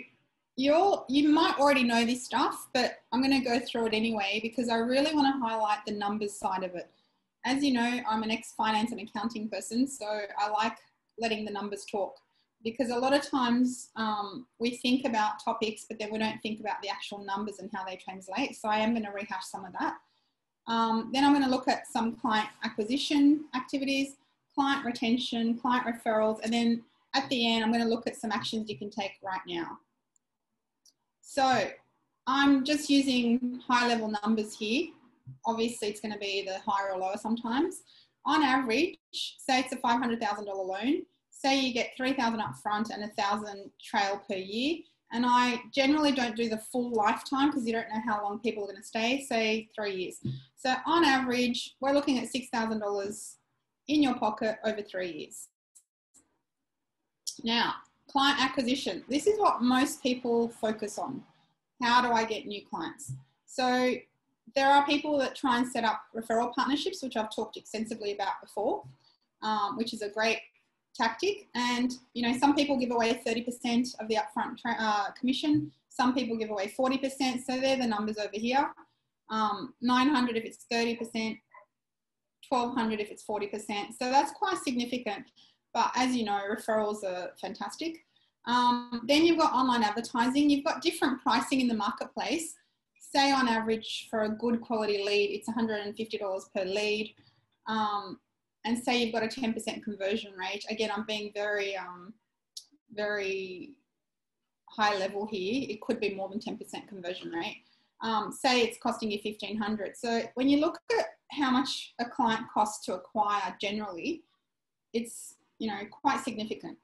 you might already know this stuff, but I'm going to go through it anyway because I really want to highlight the numbers side of it. As you know, I'm an ex-finance and accounting person, so I like letting the numbers talk because a lot of times we think about topics, but then we don't think about the actual numbers and how they translate. So I am going to rehash some of that. Then I'm going to look at some client acquisition activities, client retention, client referrals, and then at the end, I'm going to look at some actions you can take right now. So I'm just using high-level numbers here. Obviously, it's going to be the higher or lower sometimes. On average, say it's a $500,000 loan. Say you get $3,000 up front and $1,000 trail per year. And I generally don't do the full lifetime because you don't know how long people are going to stay, say 3 years. So on average, we're looking at $6,000 in your pocket over 3 years. Now, client acquisition. This is what most people focus on. How do I get new clients? So there are people that try and set up referral partnerships, which I've talked extensively about before, which is a great tactic. And, you know, some people give away 30% of the upfront commission. Some people give away 40%. So they're the numbers over here. 900 if it's 30%, 1,200 if it's 40%. So that's quite significant. But as you know, referrals are fantastic. Then you've got online advertising. You've got different pricing in the marketplace. Say on average for a good quality lead, it's $150 per lead. And say you've got a 10% conversion rate. Again, I'm being very, very high level here. It could be more than 10% conversion rate. Say it's costing you $1,500. So when you look at how much a client costs to acquire generally, it's, you know, quite significant.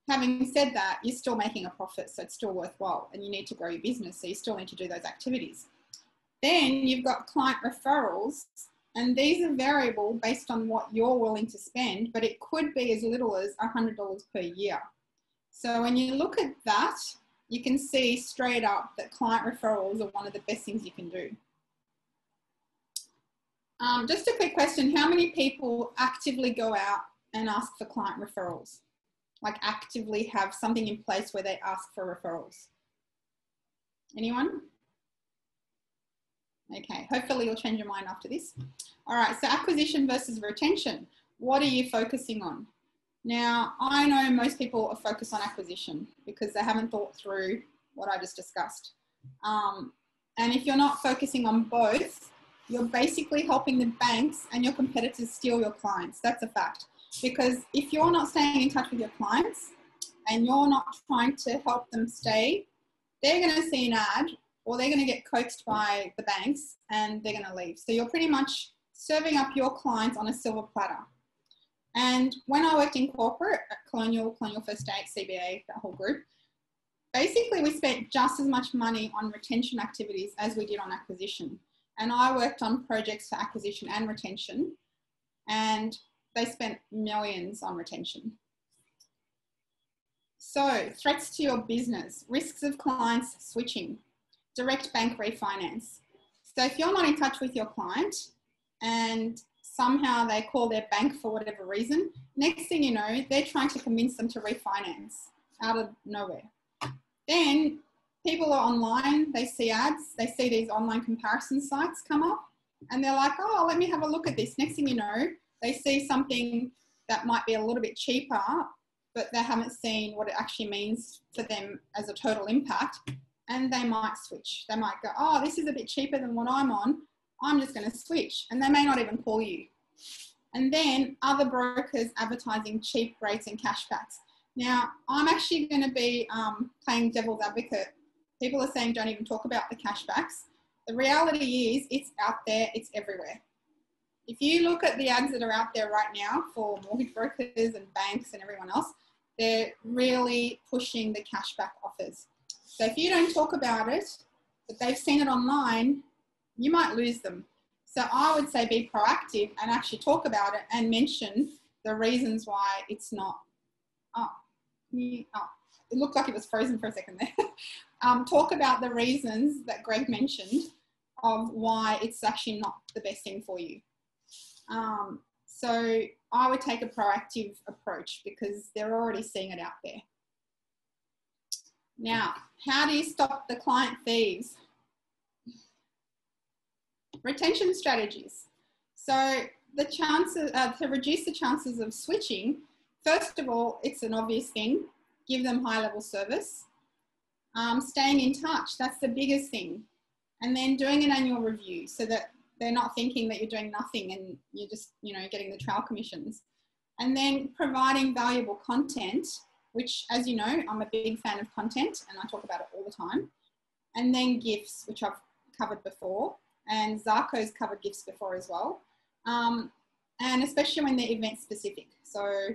Having said that, you're still making a profit, so it's still worthwhile and you need to grow your business, so you still need to do those activities. Then you've got client referrals, and these are variable based on what you're willing to spend, but it could be as little as $100 per year. So when you look at that, you can see straight up that client referrals are one of the best things you can do. Just a quick question, how many people actively go out and ask for client referrals? Like actively have something in place where they ask for referrals? Anyone? Okay, hopefully you'll change your mind after this. All right, so acquisition versus retention. What are you focusing on? Now, I know most people are focused on acquisition because they haven't thought through what I just discussed. And if you're not focusing on both, you're basically helping the banks and your competitors steal your clients. That's a fact. Because if you're not staying in touch with your clients and you're not trying to help them stay, they're going to see an ad or they're going to get coaxed by the banks and they're going to leave. So you're pretty much serving up your clients on a silver platter. And when I worked in corporate at Colonial First State, CBA, that whole group, basically we spent just as much money on retention activities as we did on acquisition. And I worked on projects for acquisition and retention. and they spent millions on retention. So, threats to your business, risks of clients switching, direct bank refinance. So if you're not in touch with your client and somehow they call their bank for whatever reason, next thing you know, they're trying to convince them to refinance out of nowhere. Then people are online, they see ads, they see these online comparison sites come up, and they're like, oh, let me have a look at this. Next thing you know, they see something that might be a little bit cheaper, but they haven't seen what it actually means for them as a total impact, and they might switch. They might go, oh, this is a bit cheaper than what I'm on, I'm just going to switch, and they may not even call you. And then other brokers advertising cheap rates and cashbacks. Now, I'm actually going to be playing devil's advocate. People are saying don't even talk about the cashbacks. The reality is it's out there, it's everywhere. If you look at the ads that are out there right now for mortgage brokers and banks and everyone else, they're really pushing the cashback offers. So if you don't talk about it, but they've seen it online, you might lose them. So I would say be proactive and actually talk about it and mention the reasons why it's not. It looked like it was frozen for a second there. Talk about the reasons that Greg mentioned of why it's actually not the best thing for you. So I would take a proactive approach because they're already seeing it out there. Now, how do you stop the client thieves? Retention strategies. So the chances to reduce the chances of switching, first of all, it's an obvious thing. Give them high-level service. Staying in touch, that's the biggest thing. And then doing an annual review so that they're not thinking that you're doing nothing and you're just, you know, getting the trail commissions. And then providing valuable content, which, as you know, I'm a big fan of content and I talk about it all the time. And then gifts, which I've covered before. And Zarko's covered gifts before as well. And especially when they're event specific. So,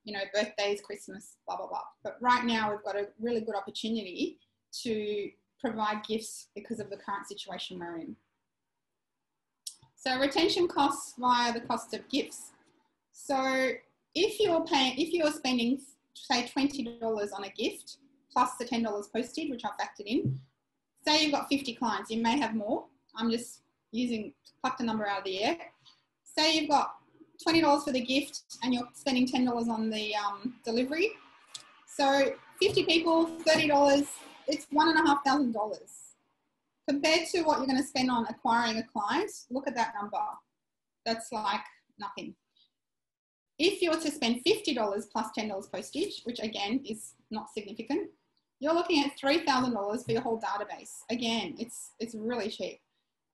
you know, birthdays, Christmas, blah, blah, blah. But right now we've got a really good opportunity to provide gifts because of the current situation we're in. So retention costs via the cost of gifts. So if you're spending, say, $20 on a gift, plus the $10 postage, which I've factored in, say you've got 50 clients, you may have more. I'm just plucked a number out of the air. Say you've got $20 for the gift and you're spending $10 on the delivery. So 50 people, $30, it's $1,500. Compared to what you're going to spend on acquiring a client, look at that number. That's like nothing. If you were to spend $50 plus $10 postage, which again is not significant, you're looking at $3,000 for your whole database. Again, it's really cheap.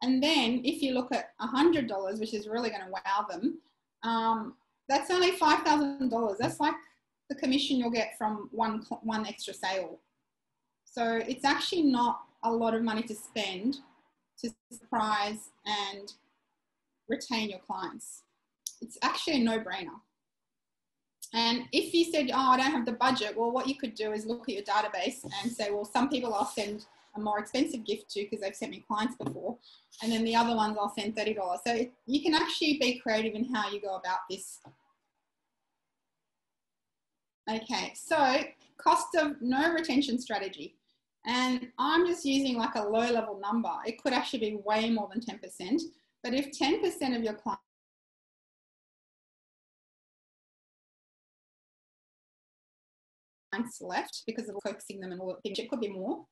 And then if you look at $100, which is really going to wow them, that's only $5,000. That's like the commission you'll get from one extra sale. So it's actually not a lot of money to spend to surprise and retain your clients. It's actually a no-brainer. And if you said, oh, I don't have the budget, well, what you could do is look at your database and say, well, some people I'll send a more expensive gift to because they've sent me clients before. And then the other ones I'll send $30. So you can actually be creative in how you go about this. Okay, so cost of no retention strategy. And I'm just using like a low level number. It could actually be way more than 10%. But if 10% of your clients left because of coaxing them and all the things, it could be more.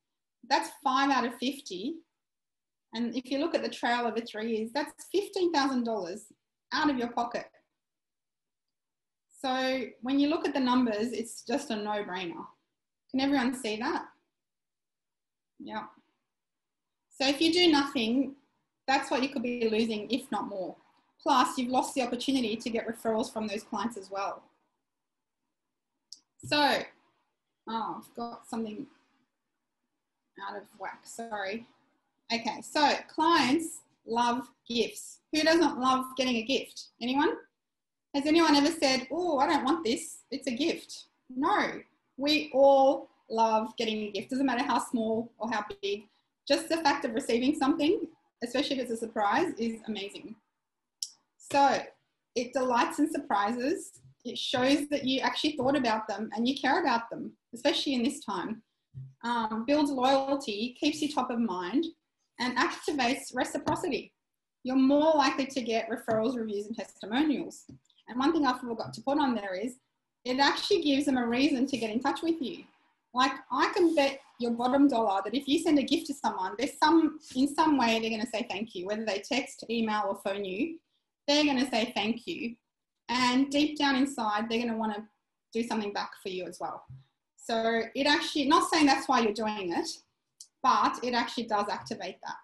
That's 5 out of 50. And if you look at the trail over 3 years, that's $15,000 out of your pocket. So when you look at the numbers, it's just a no-brainer. Can everyone see that? Yeah. So if you do nothing, that's what you could be losing, if not more. Plus, you've lost the opportunity to get referrals from those clients as well. So, oh, I've got something out of whack, sorry. Okay, so clients love gifts. Who doesn't love getting a gift? Anyone? Has anyone ever said, oh, I don't want this, it's a gift? No, we all love getting a gift. Doesn't matter how small or how big. Just the fact of receiving something, especially if it's a surprise, is amazing. So it delights and surprises. It shows that you actually thought about them and you care about them, especially in this time. Builds loyalty, keeps you top of mind, and activates reciprocity. You're more likely to get referrals, reviews, and testimonials. And one thing I forgot to put on there is it actually gives them a reason to get in touch with you. Like, I can bet your bottom dollar that if you send a gift to someone, in some way they're going to say thank you, whether they text, email, or phone you, they're going to say thank you. And deep down inside, they're going to want to do something back for you as well. So it actually, not saying that's why you're doing it, but it actually does activate that.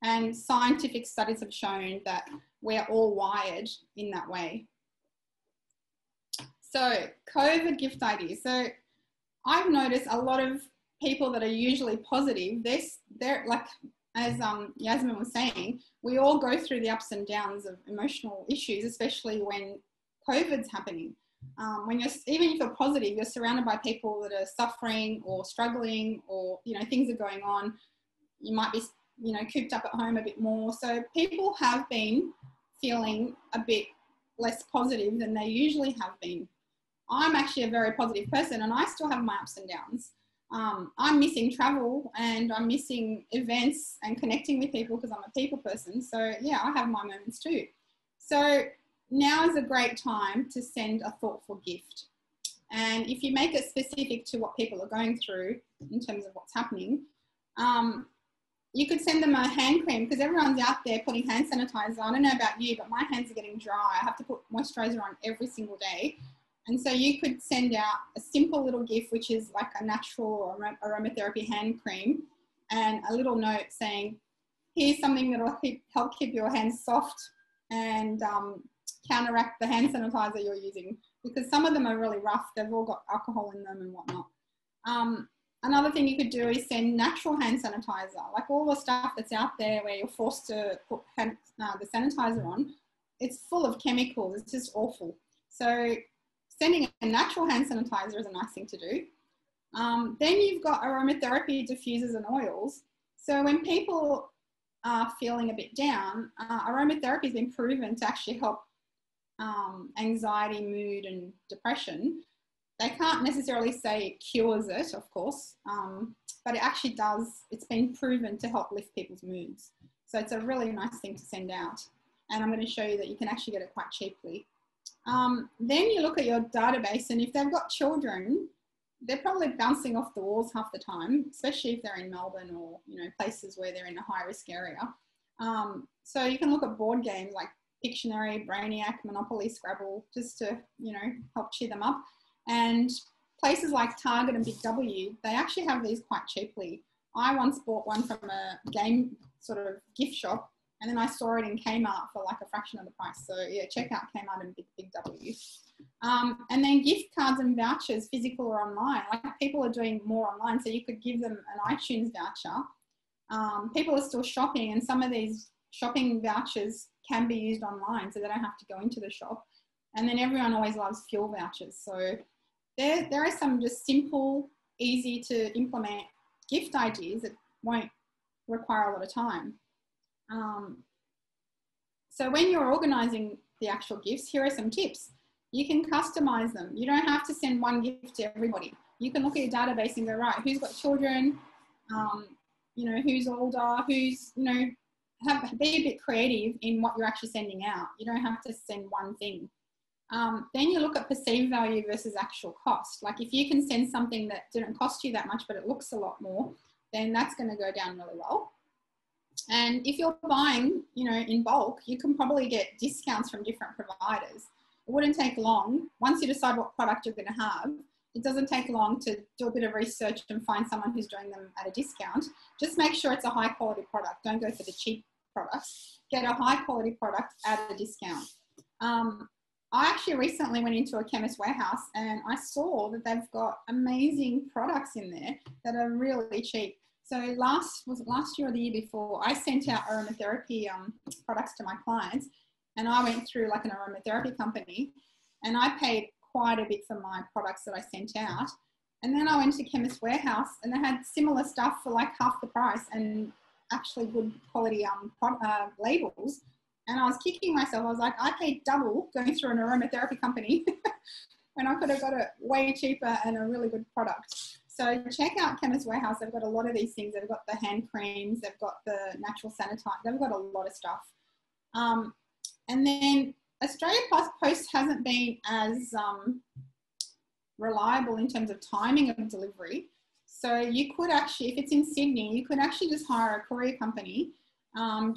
And scientific studies have shown that we're all wired in that way. So COVID gift ideas. So I've noticed a lot of people that are usually positive, they're like, as Yasmin was saying, we all go through the ups and downs of emotional issues, especially when COVID's happening. Even if you're positive, you're surrounded by people that are suffering or struggling, or, you know, things are going on. You might be, you know, cooped up at home a bit more. So people have been feeling a bit less positive than they usually have been. I'm actually a very positive person and I still have my ups and downs. I'm missing travel and I'm missing events and connecting with people because I'm a people person. So yeah, I have my moments too. So now is a great time to send a thoughtful gift. And if you make it specific to what people are going through in terms of what's happening, you could send them a hand cream, because everyone's out there putting hand sanitizer. I don't know about you, but my hands are getting dry. I have to put moisturizer on every single day. And so you could send out a simple little gift, which is like a natural aromatherapy hand cream, and a little note saying, here's something that will help keep your hands soft and counteract the hand sanitizer you're using, because some of them are really rough. They've all got alcohol in them and whatnot. Another thing you could do is send natural hand sanitizer, like all the stuff that's out there where you're forced to put the sanitizer on. It's full of chemicals. It's just awful. So sending a natural hand sanitizer is a nice thing to do. Then you've got aromatherapy diffusers and oils. So when people are feeling a bit down, aromatherapy has been proven to actually help anxiety, mood, and depression. They can't necessarily say it cures it, of course, but it actually does. It's been proven to help lift people's moods. So it's a really nice thing to send out. And I'm going to show you that you can actually get it quite cheaply. Then you look at your database, and if they've got children, they're probably bouncing off the walls half the time, especially if they're in Melbourne or, you know, places where they're in a high risk area. So you can look at board games like Pictionary, Brainiac, Monopoly, Scrabble, just to, you know, help cheer them up. And places like Target and Big W, they actually have these quite cheaply. I once bought one from a game sort of gift shop, and then I saw it in Kmart for like a fraction of the price. So yeah, check out Kmart and Big W. And then gift cards and vouchers, physical or online. Like, people are doing more online, so you could give them an iTunes voucher. People are still shopping, and some of these shopping vouchers can be used online, so they don't have to go into the shop. And then everyone always loves fuel vouchers. So there are some just simple, easy to implement gift ideas that won't require a lot of time. So when you're organising the actual gifts, here are some tips. You can customise them. You don't have to send one gift to everybody. You can look at your database and go, right, who's got children, you know, who's older, who's, you know, be a bit creative in what you're actually sending out. You don't have to send one thing. Then you look at perceived value versus actual cost. Like, if you can send something that didn't cost you that much, but it looks a lot more, then that's going to go down really well. And if you're buying, you know, in bulk, you can probably get discounts from different providers. It wouldn't take long. Once you decide what product you're going to have, it doesn't take long to do a bit of research and find someone who's doing them at a discount. Just make sure it's a high quality product. Don't go for the cheap products. Get a high quality product at a discount. I actually recently went into a Chemist Warehouse and I saw that they've got amazing products in there that are really cheap. So was it last year or the year before, I sent out aromatherapy products to my clients, and I went through like an aromatherapy company, and I paid quite a bit for my products that I sent out. And then I went to Chemist Warehouse and they had similar stuff for like half the price and actually good quality labels. And I was kicking myself. I was like, I paid double going through an aromatherapy company when I could have got it way cheaper and a really good product. So check out Chemist Warehouse. They've got a lot of these things. They've got the hand creams. They've got the natural sanitizer. They've got a lot of stuff. And then Australia Post hasn't been as reliable in terms of timing of delivery. So you could actually, if it's in Sydney, you could actually just hire a courier company.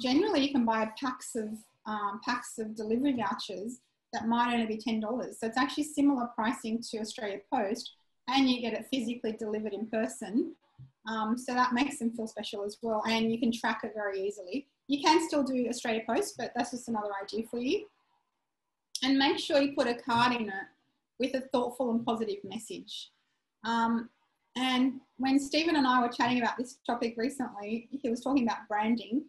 Generally, you can buy packs of delivery vouchers that might only be $10. So it's actually similar pricing to Australia Post, and you get it physically delivered in person. So that makes them feel special as well, and you can track it very easily. You can still do Australia Post, but that's just another idea for you. And make sure you put a card in it with a thoughtful and positive message. And when Stephen and I were chatting about this topic recently, he was talking about branding.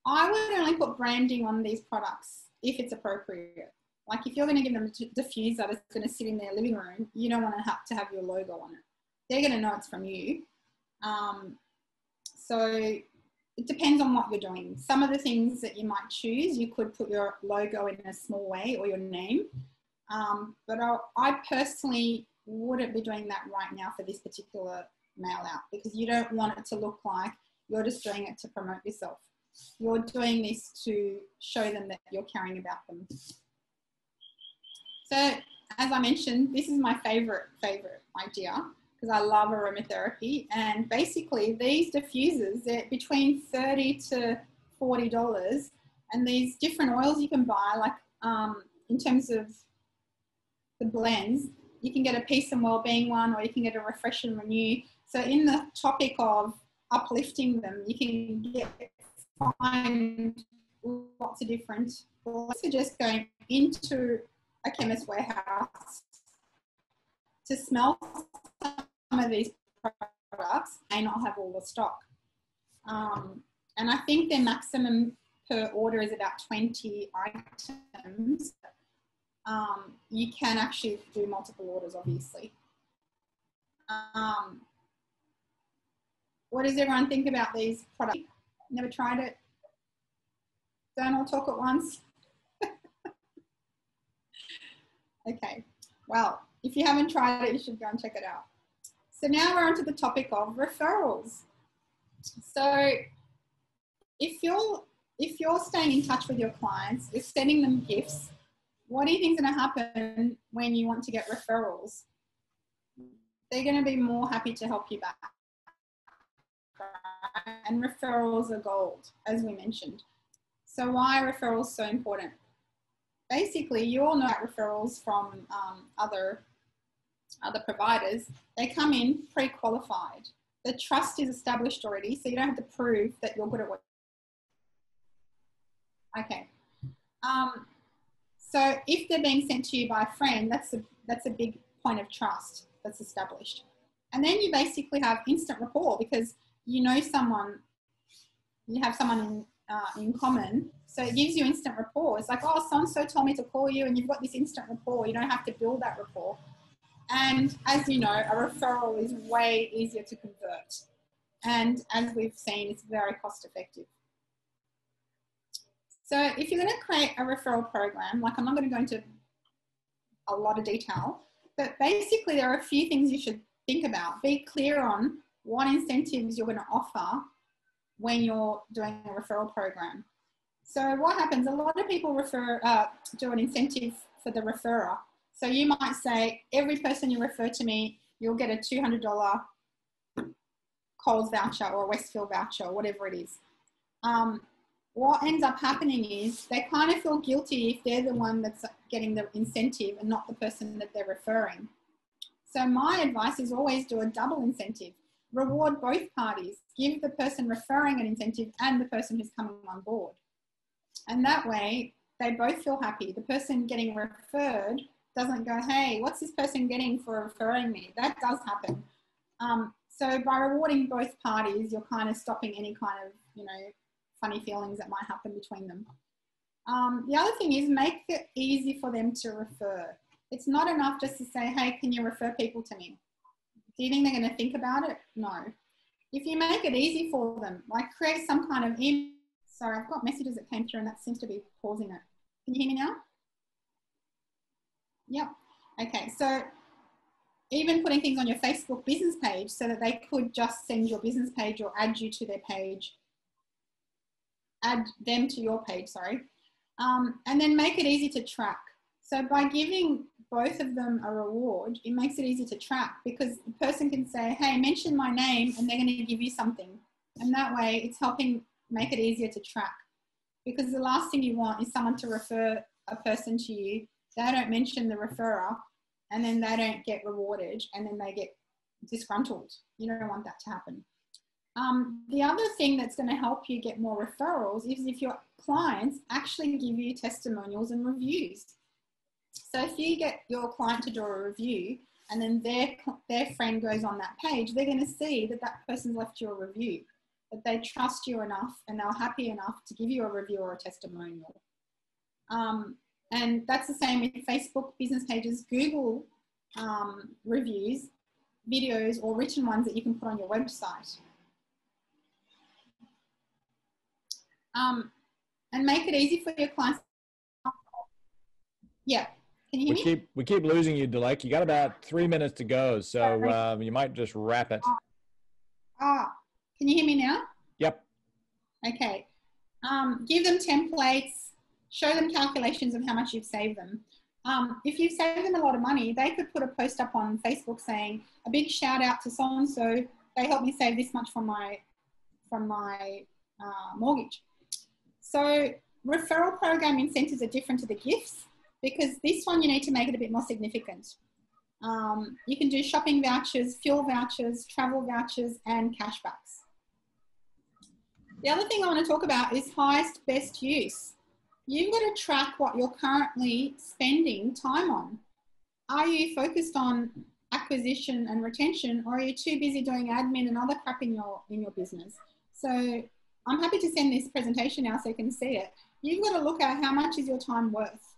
I would only put branding on these products if it's appropriate. Like if you're going to give them a diffuser that's going to sit in their living room, you don't want to have your logo on it. They're going to know it's from you. So it depends on what you're doing. Some of the things that you might choose, you could put your logo in a small way or your name. But I personally wouldn't be doing that right now for this particular mail out, because you don't want it to look like you're just doing it to promote yourself. You're doing this to show them that you're caring about them. So as I mentioned, this is my favorite idea, because I love aromatherapy. And basically these diffusers, they're between $30 to $40. And these different oils you can buy, like in terms of the blends, you can get a peace and wellbeing one, or you can get a refresh and renew. So in the topic of uplifting them, you can find lots of different. I suggest going into a Chemist Warehouse to smell some of these products. May not have all the stock. And I think their maximum per order is about 20 items. You can actually do multiple orders, obviously. What does everyone think about these products? Never tried it? Don't all talk at once? Okay, well, if you haven't tried it, you should go and check it out. So now we're onto the topic of referrals. So if you're staying in touch with your clients, you're sending them gifts, what do you think is going to happen when you want to get referrals? They're going to be more happy to help you back. And referrals are gold, as we mentioned. So why are referrals so important? Basically, you all know about referrals from other providers. They come in pre-qualified. The trust is established already, so you don't have to prove that you're good at what. Okay. So if they're being sent to you by a friend, that's a big point of trust that's established. And then you basically have instant rapport, because you know someone, you have someone in common. So it gives you instant rapport. It's like, oh, so-and-so told me to call you, and you've got this instant rapport. You don't have to build that rapport. And as you know, a referral is way easier to convert. And as we've seen, it's very cost effective. So if you're going to create a referral program, like I'm not going to go into a lot of detail, but basically there are a few things you should think about. Be clear on what incentives you're going to offer when you're doing a referral program. So what happens, a lot of people do an incentive for the referrer. So you might say, every person you refer to me, you'll get a $200 Coles voucher or a Westfield voucher, or whatever it is. What ends up happening is they kind of feel guilty if they're the one that's getting the incentive and not the person that they're referring. So my advice is always do a double incentive. Reward both parties. Give the person referring an incentive and the person who's coming on board. And that way, they both feel happy. The person getting referred doesn't go, hey, what's this person getting for referring me? That does happen. So by rewarding both parties, you're kind of stopping any kind of, funny feelings that might happen between them. The other thing is make it easy for them to refer. It's not enough just to say, hey, can you refer people to me? Do you think they're going to think about it? No. If you make it easy for them, like create some kind of email. Sorry, I've got messages that came through and that seems to be pausing it. Can you hear me now? Yep. Okay, so even putting things on your Facebook business page so that they could just send your business page or add you to their page, add them to your page, sorry. And then make it easy to track. So by giving both of them a reward, it makes it easy to track because the person can say, hey, mention my name, and they're going to give you something. And that way it's helping make it easier to track, because the last thing you want is someone to refer a person to you. They don't mention the referrer and then they don't get rewarded and then they get disgruntled. You don't want that to happen. The other thing that's going to help you get more referrals is if your clients actually give you testimonials and reviews. So if you get your client to do a review and then their friend goes on that page, they're going to see that that person's left you a review, that they trust you enough and they're happy enough to give you a review or a testimonial. And that's the same with Facebook business pages, Google reviews, videos or written ones that you can put on your website. And make it easy for your clients. Yeah, can you hear me? We keep losing you, Dilek. You got about 3 minutes to go, so you might just wrap it. Can you hear me now? Yep. Okay. Give them templates, show them calculations of how much you've saved them. If you've saved them a lot of money, they could put a post up on Facebook saying, a big shout out to so-and-so, they helped me save this much from my mortgage. So referral program incentives are different to the gifts, because this one you need to make it a bit more significant. You can do shopping vouchers, fuel vouchers, travel vouchers, and cashbacks. The other thing I want to talk about is highest best use. You've got to track what you're currently spending time on. Are you focused on acquisition and retention, or are you too busy doing admin and other crap in your business? So I'm happy to send this presentation now so you can see it. You've got to look at how much is your time worth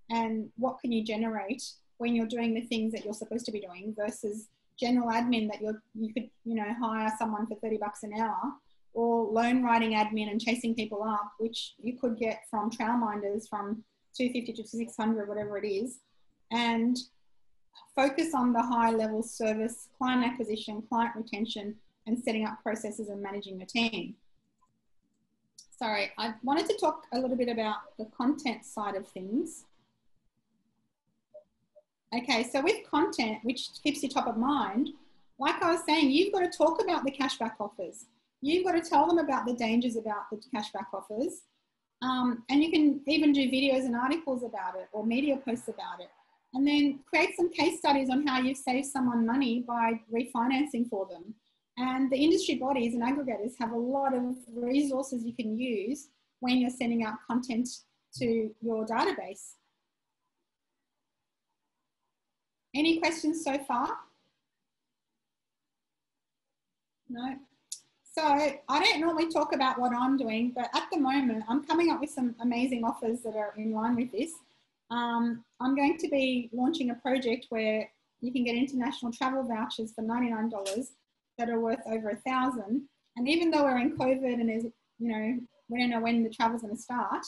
and what can you generate when you're doing the things that you're supposed to be doing versus general admin that you could hire someone for $30 an hour, or loan writing admin and chasing people up, which you could get from Trailminders from $250 to $600, whatever it is, and focus on the high level service, client acquisition, client retention, and setting up processes and managing your team. Sorry, I wanted to talk a little bit about the content side of things. Okay, so with content, which keeps you top of mind, like I was saying, you've got to talk about the cashback offers. You've got to tell them about the dangers about the cashback offers. And you can even do videos and articles about it or media posts about it. And then create some case studies on how you've saved someone money by refinancing for them. And the industry bodies and aggregators have a lot of resources you can use when you're sending out content to your database. Any questions so far? No? So I don't normally talk about what I'm doing, but at the moment I'm coming up with some amazing offers that are in line with this. I'm going to be launching a project where you can get international travel vouchers for $99 that are worth over $1,000. And even though we're in COVID and there's, we don't know when the travel's going to start,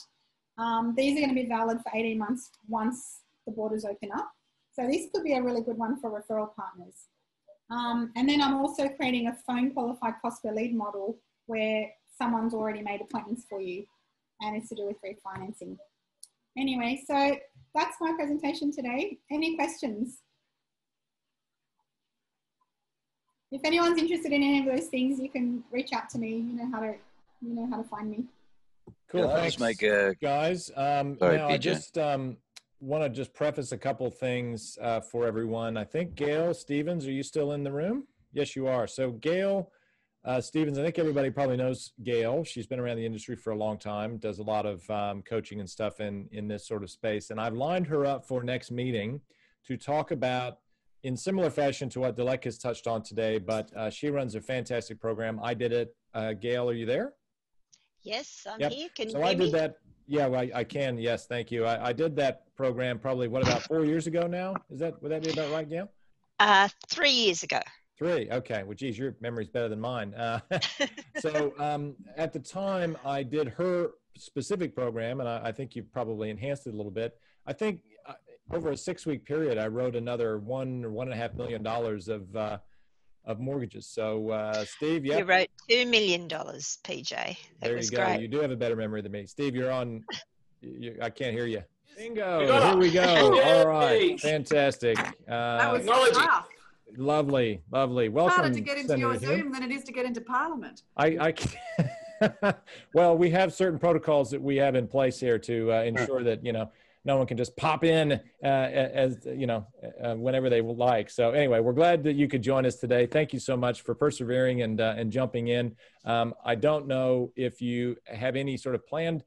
these are going to be valid for 18 months once the borders open up. So this could be a really good one for referral partners. And then I'm also creating a phone qualified cost per lead model where someone's already made appointments for you, and it's to do with refinancing. Anyway, so that's my presentation today. Any questions? If anyone's interested in any of those things, you can reach out to me. You know how to find me. Cool. Yeah, Thanks, guys. Sorry, now PJ. I just want to preface a couple things for everyone. I think Gail Stevens, are you still in the room? Yes, you are. So Gail Stevens, I think everybody probably knows Gail. She's been around the industry for a long time, does a lot of coaching and stuff in this sort of space. And I've lined her up for next meeting to talk about, in similar fashion to what Dilek has touched on today, but she runs a fantastic program. I did it. Gail, are you there? Yes, I'm Yep. here. Can So you hear I did me? that. Yeah, well, I can. Yes, thank you. I did that program probably, what, about 4 years ago now? Would that be about right, Gail? 3 years ago. 3. Okay. Well, geez, your memory's better than mine. So at the time, I did her specific program, and I think you've probably enhanced it a little bit. I think over a 6-week period, I wrote another $1 or $1.5 million of mortgages. So Steve, You wrote $2 million, PJ. There you go. Great. You do have a better memory than me. Steve, you're on. I can't hear you. Bingo. Here we go. All right. Fantastic. That was tough. Lovely. Welcome. Harder to get into Senator your Hume. Zoom than it is to get into Parliament. I can't. Well, we have certain protocols that we have in place here to ensure that, no one can just pop in whenever they would like. So anyway, we're glad that you could join us today. Thank you so much for persevering and jumping in. I don't know if you have any sort of planned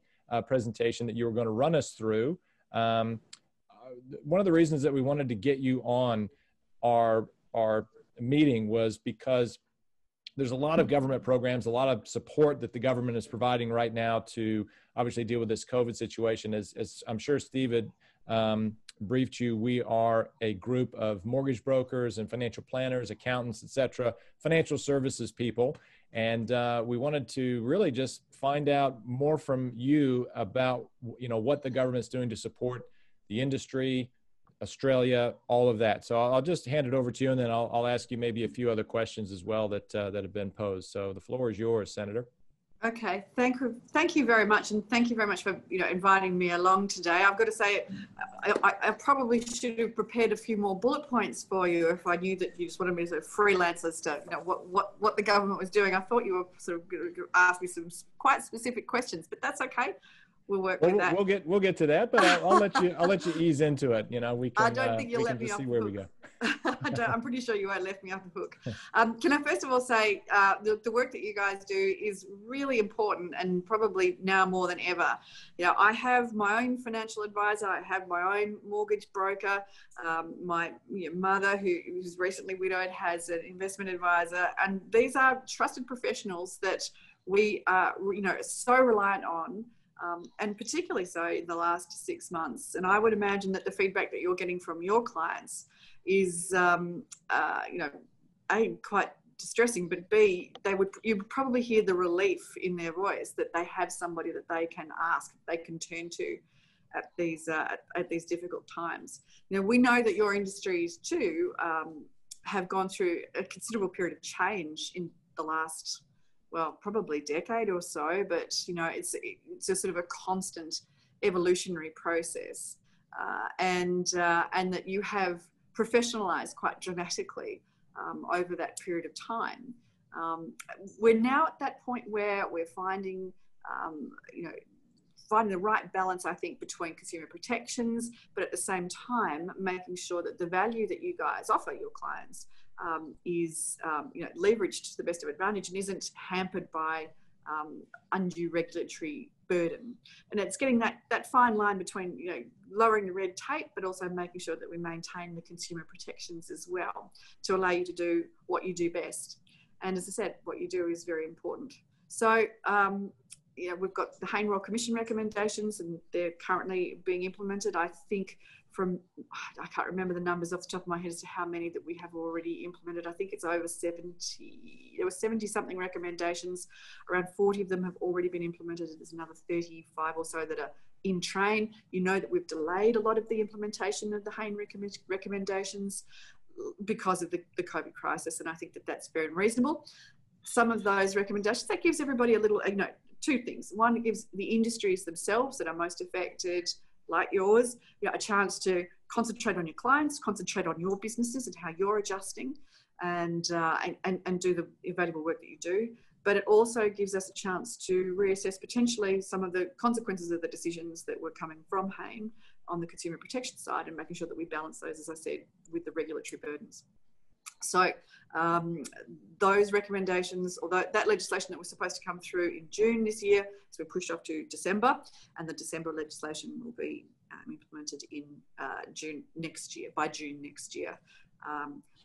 presentation that you were going to run us through. One of the reasons that we wanted to get you on our meeting was because there's a lot of government programs, a lot of support that the government is providing right now to obviously deal with this COVID situation. As I'm sure Steve had briefed you, we are a group of mortgage brokers and financial planners, accountants, etc., financial services people. And we wanted to really just find out more from you about, what the government's doing to support the industry, Australia, all of that. So I'll just hand it over to you, and then I'll ask you maybe a few other questions as well that have been posed. So the floor is yours, Senator. Okay, thank you very much, and thank you very much for inviting me along today. I've got to say, I probably should have prepared a few more bullet points for you if I knew that you just wanted me to sort of freelance as to what the government was doing. I thought you were sort of going to ask me some quite specific questions, but that's okay. We'll work with that. We'll get to that, but I'll let you ease into it. We can. I don't think you'll let me off the hook. We go. I'm pretty sure you won't let me off the hook. Can I first of all say the work that you guys do is really important, and probably now more than ever. I have my own financial advisor. I have my own mortgage broker. My mother, who's recently widowed, has an investment advisor, and these are trusted professionals that we are so reliant on. And particularly so in the last 6 months. And I would imagine that the feedback that you're getting from your clients is, A, quite distressing, but B, you would probably hear the relief in their voice that they have somebody that they can ask, they can turn to at these difficult times. Now, we know that your industries too have gone through a considerable period of change in the last, probably decade or so, but it's a sort of a constant evolutionary process, and that you have professionalized quite dramatically over that period of time. We're now at that point where we're finding the right balance, I think, between consumer protections, but at the same time making sure that the value that you guys offer your clients is leveraged to the best of advantage and isn't hampered by undue regulatory burden. And it's getting that fine line between lowering the red tape, but also making sure that we maintain the consumer protections as well to allow you to do what you do best. And as I said, what you do is very important. So we've got the Hayne Royal Commission recommendations, and they're currently being implemented. I think I can't remember the numbers off the top of my head as to how many that we have already implemented. I think it's over 70. There were 70 something recommendations. Around 40 of them have already been implemented. There's another 35 or so that are in train. You know that we've delayed a lot of the implementation of the Hayne recommendations because of the COVID crisis, and I think that that's very reasonable. Some of those recommendations, that gives everybody a little, two things. One, it gives the industries themselves that are most affected, like yours, a chance to concentrate on your clients, concentrate on your businesses and how you're adjusting, and do the invaluable work that you do. But it also gives us a chance to reassess potentially some of the consequences of the decisions that were coming from Hayne on the consumer protection side, and making sure that we balance those, as I said, with the regulatory burdens. So those recommendations, although that legislation that was supposed to come through in June this year, has been pushed off to December, and the December legislation will be implemented in June next year.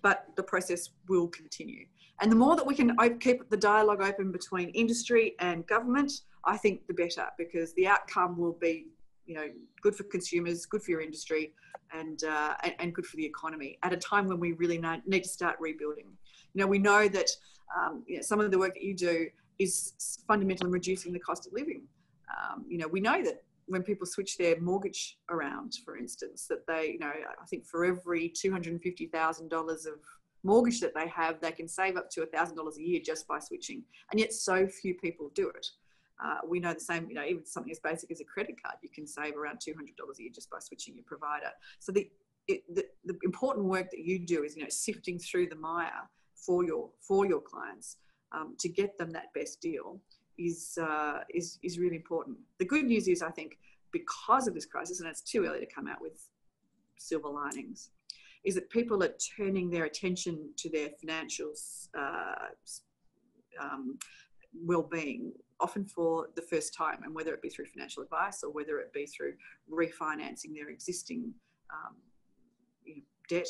But the process will continue. And the more that we can keep the dialogue open between industry and government, I think the better, because the outcome will be good for consumers, good for your industry, and good for the economy at a time when we really need to start rebuilding. We know that some of the work that you do is fundamental in reducing the cost of living. We know that when people switch their mortgage around, for instance, that they, I think for every $250,000 of mortgage that they have, they can save up to $1,000 a year just by switching. And yet so few people do it. We know the same, even something as basic as a credit card, you can save around $200 a year just by switching your provider. So the important work that you do is, sifting through the mire for your clients to get them that best deal is really important. The good news is, I think, because of this crisis, and it's too early to come out with silver linings, is that people are turning their attention to their financial well-being, often for the first time, and whether it be through financial advice or whether it be through refinancing their existing debt,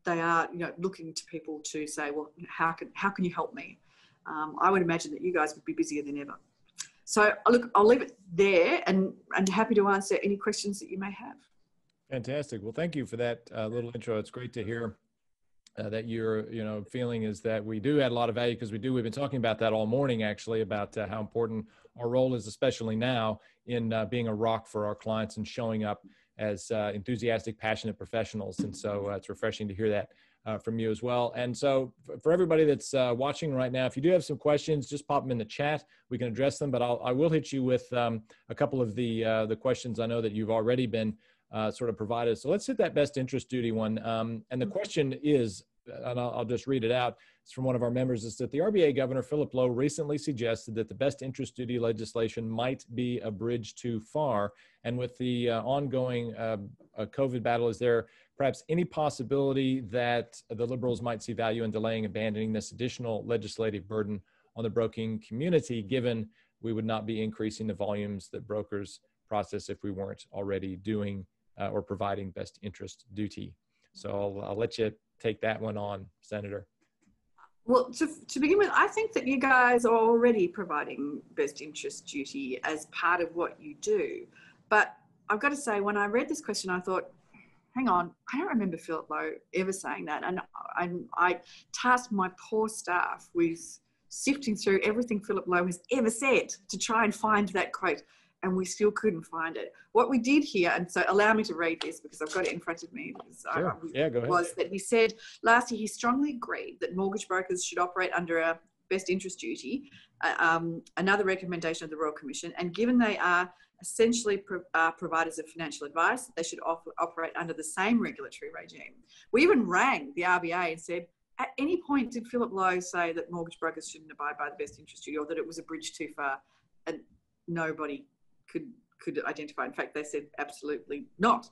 they are looking to people to say, well, how can you help me? I would imagine that you guys would be busier than ever. So look, I'll leave it there, and happy to answer any questions that you may have. Fantastic. Well, thank you for that little intro. It's great to hear that your feeling is that we do add a lot of value, because we've been talking about that all morning, actually, about how important our role is, especially now, in being a rock for our clients and showing up as enthusiastic, passionate professionals. And so it's refreshing to hear that from you as well. And so for everybody that's watching right now, if you do have some questions, just pop them in the chat. We can address them, but I will hit you with a couple of the questions I know that you've already been sort of provided. So let's hit that best interest duty one. And the question is, and I'll just read it out. It's from one of our members. Is that the RBA Governor Philip Lowe recently suggested that the best interest duty legislation might be a bridge too far. And with the ongoing COVID battle, is there perhaps any possibility that the Liberals might see value in delaying abandoning this additional legislative burden on the broking community, given we would not be increasing the volumes that brokers process if we weren't already doing or providing best interest duty? So I'll let you take that one on, Senator. Well, to begin with, I think that you guys are already providing best interest duty as part of what you do. But I've got to say, when I read this question, I thought, hang on, I don't remember Philip Lowe ever saying that. And I tasked my poor staff with sifting through everything Philip Lowe has ever said to try and find that quote, and we still couldn't find it. What we did here, and so allow me to read this because I've got it in front of me, Sure. Yeah, go ahead. was that he said last year he strongly agreed that mortgage brokers should operate under a best interest duty, another recommendation of the Royal Commission, and given they are essentially providers of financial advice, they should operate under the same regulatory regime. We even rang the RBA and said, at any point did Philip Lowe say that mortgage brokers shouldn't abide by the best interest duty, or that it was a bridge too far? And nobody could identify. In fact, they said absolutely not.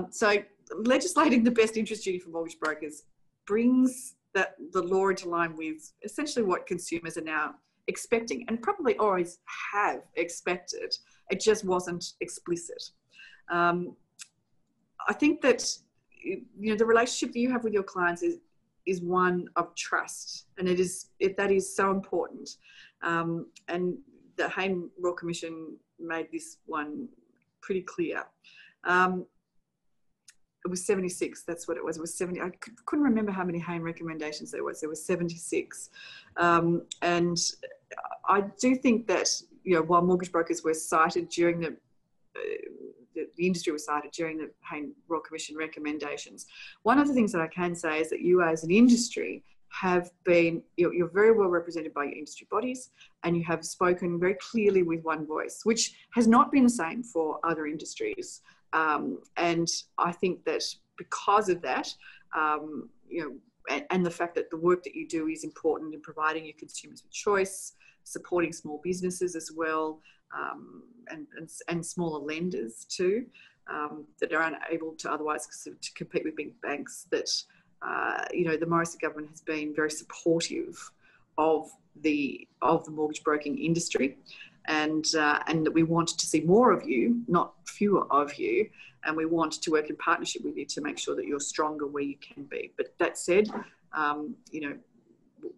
So legislating the best interest duty for mortgage brokers brings the law into line with essentially what consumers are now expecting, and probably always have expected. It just wasn't explicit. I think that the relationship that you have with your clients is one of trust, and that is so important. And the Hayne Royal Commission made this one pretty clear. It was 76, that's what it was. It was 70. I couldn't remember how many Hayne recommendations there was. There were 76. And I do think that, while mortgage brokers were cited during the industry was cited during the Hayne Royal Commission recommendations, one of the things that I can say is that you as an industry have been, you're very well represented by your industry bodies, and you have spoken very clearly with one voice, which has not been the same for other industries. And I think that because of that, and the fact that the work that you do is important in providing your consumers with choice, supporting small businesses as well, and smaller lenders too, that are unable to otherwise to compete with big banks, that the Morrison government has been very supportive of the mortgage broking industry, and that we want to see more of you, not fewer of you, and we want to work in partnership with you to make sure that you're stronger where you can be. But that said,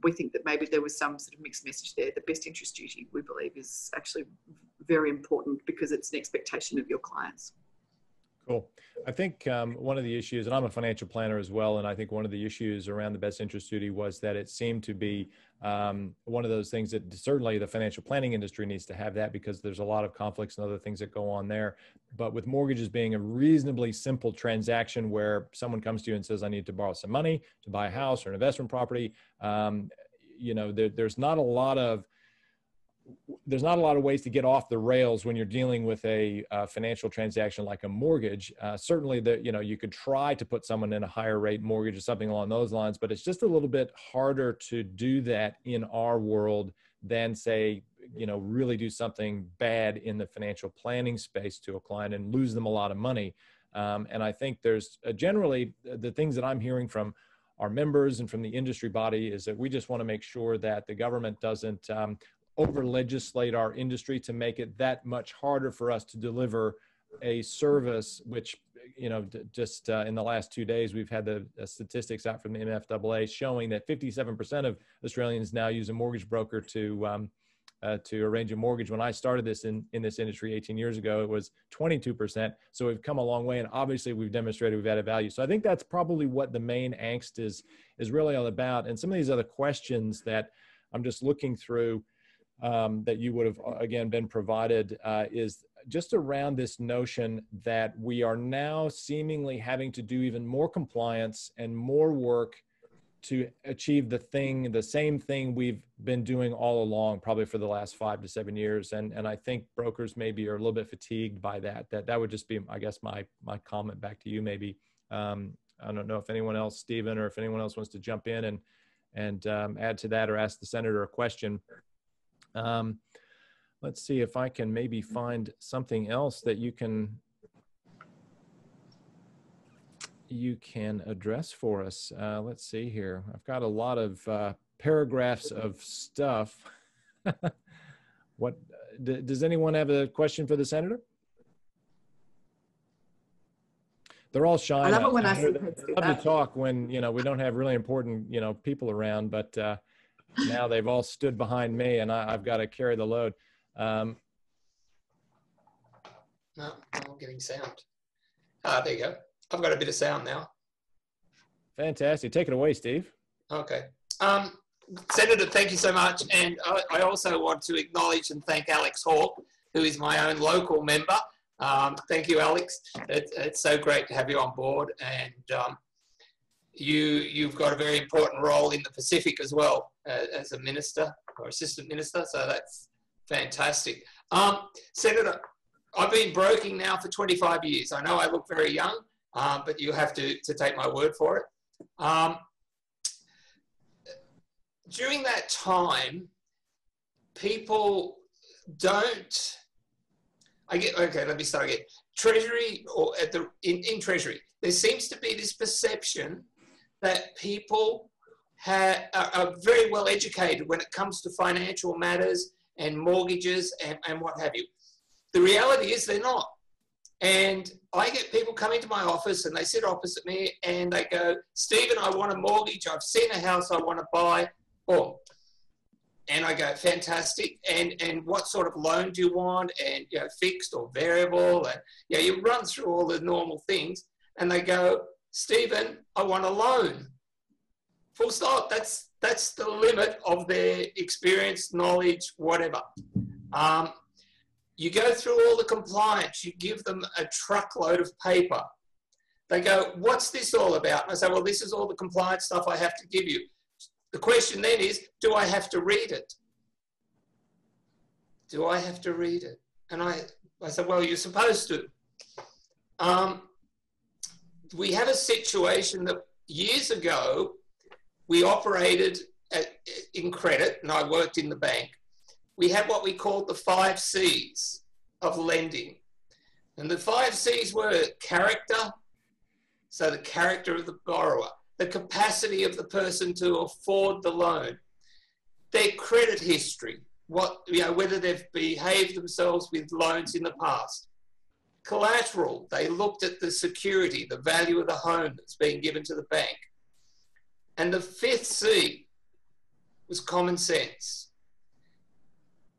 we think that maybe there was some sort of mixed message there. The best interest duty, we believe, is actually very important because it's an expectation of your clients. Cool. I think one of the issues, and I'm a financial planner as well, and I think one of the issues around the best interest duty was that it seemed to be one of those things that certainly the financial planning industry needs to have that, because there's a lot of conflicts and other things that go on there. But with mortgages being a reasonably simple transaction where someone comes to you and says, I need to borrow some money to buy a house or an investment property, you know, there's not a lot of ways to get off the rails when you're dealing with a financial transaction like a mortgage. Certainly, you know, you could try to put someone in a higher rate mortgage or something along those lines, but it's just a little bit harder to do that in our world than, say, you know, really do something bad in the financial planning space to a client and lose them a lot of money. And I think there's generally the things that I'm hearing from our members and from the industry body is that we just want to make sure that the government doesn't over legislate our industry to make it that much harder for us to deliver a service, which, you know, just in the last 2 days, we've had the statistics out from the NFAA showing that 57% of Australians now use a mortgage broker to arrange a mortgage. When I started this in this industry 18 years ago, it was 22%. So we've come a long way, and obviously we've demonstrated we've added value. So I think that's probably what the main angst is really all about. And some of these other questions that I'm just looking through, that you would have, again, been provided is just around this notion that we are now seemingly having to do even more compliance and more work to achieve the same thing we've been doing all along, probably for the last 5 to 7 years. And I think brokers maybe are a little bit fatigued by that. That would just be, I guess, my comment back to you maybe. I don't know if anyone else, Stephen, or if anyone else wants to jump in and add to that or ask the Senator a question. Let's see if I can maybe find something else that you can address for us. Let's see here. I've got a lot of paragraphs of stuff. Does anyone have a question for the Senator? They're all shy. I love it when I see they love to talk when, you know, we don't have really important, you know, people around, but now they've all stood behind me, and I've got to carry the load. No, I'm not getting sound. There you go. I've got a bit of sound now. Fantastic. Take it away, Steve. Okay. Senator, thank you so much. And I also want to acknowledge and thank Alex Hawke, who is my own local member. Thank you, Alex. It's so great to have you on board. And you've got a very important role in the Pacific as well, as a minister or assistant minister. So that's fantastic. Senator, I've been broking now for 25 years. I know I look very young, but you have to take my word for it. During that time, people don't, okay, let me start again. Treasury, or in Treasury, there seems to be this perception that people are very well educated when it comes to financial matters and mortgages and what have you. The reality is they're not. And I get people come into my office and they sit opposite me and they go, Stephen, I want a mortgage. I've seen a house I want to buy. Boom. And I go, fantastic. And what sort of loan do you want? And, you know, fixed or variable? And, you know, you run through all the normal things and they go, Stephen, I want a loan. Full stop. That's the limit of their experience, knowledge, whatever. You go through all the compliance. You give them a truckload of paper. They go, what's this all about? And I say, well, this is all the compliance stuff I have to give you. The question then is, do I have to read it? Do I have to read it? And I said, well, you're supposed to. We have a situation that years ago, we operated in credit, and I worked in the bank. We had what we called the 5 C's of lending. And the 5 C's were character, so the character of the borrower, the capacity of the person to afford the loan, their credit history, whether they've behaved themselves with loans in the past, collateral, they looked at the security, the value of the home that's being given to the bank. And the 5th C was common sense.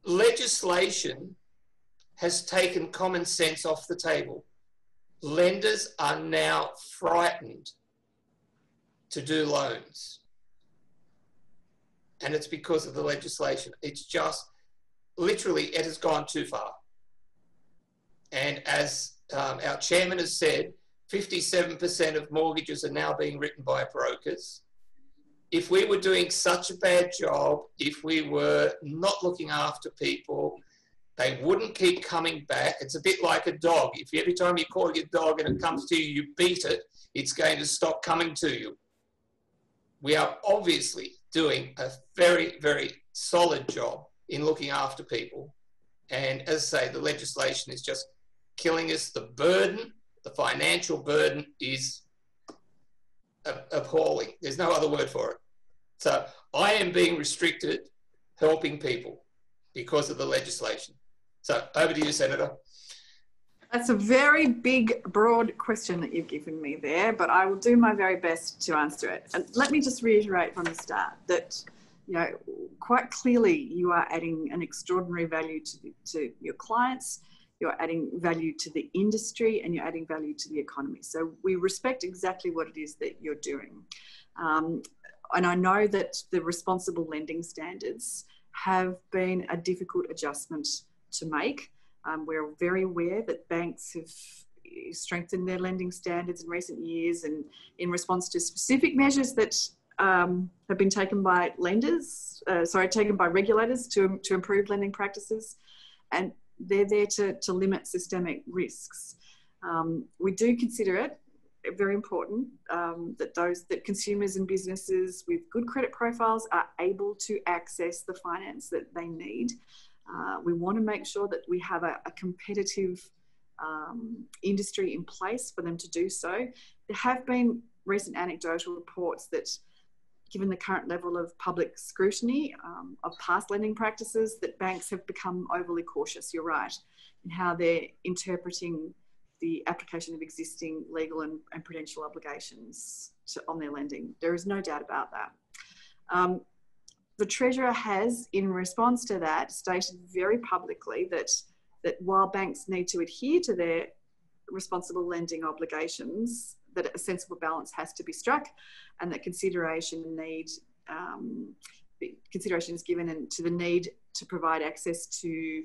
Legislation has taken common sense off the table. Lenders are now frightened to do loans. And it's because of the legislation. It's just, literally, it has gone too far. And as our chairman has said, 57% of mortgages are now being written by brokers. If we were doing such a bad job, if we were not looking after people, they wouldn't keep coming back. It's a bit like a dog. If every time you call your dog and it comes to you, you beat it, it's going to stop coming to you. We are obviously doing a very, very solid job in looking after people. And as I say, the legislation is just killing us. The burden, the financial burden is appalling. There's no other word for it. So I am being restricted helping people because of the legislation. So over to you, Senator. That's a very big, broad question that you've given me there, but I will do my very best to answer it. And let me just reiterate from the start that, you know, quite clearly you are adding an extraordinary value to your clients, you're adding value to the industry, and you're adding value to the economy. So we respect exactly what it is that you're doing. And I know that the responsible lending standards have been a difficult adjustment to make. We're very aware that banks have strengthened their lending standards in recent years, and in response to specific measures that have been taken by taken by regulators to improve lending practices, and they're there to limit systemic risks. We do consider it very important that consumers and businesses with good credit profiles are able to access the finance that they need. We want to make sure that we have a competitive industry in place for them to do so. There have been recent anecdotal reports that, given the current level of public scrutiny of past lending practices, that banks have become overly cautious, you're right, in how they're interpreting the application of existing legal and prudential obligations on their lending. There is no doubt about that. The Treasurer has, in response to that, stated very publicly that while banks need to adhere to their responsible lending obligations, that a sensible balance has to be struck, and that consideration is given to the need to provide access to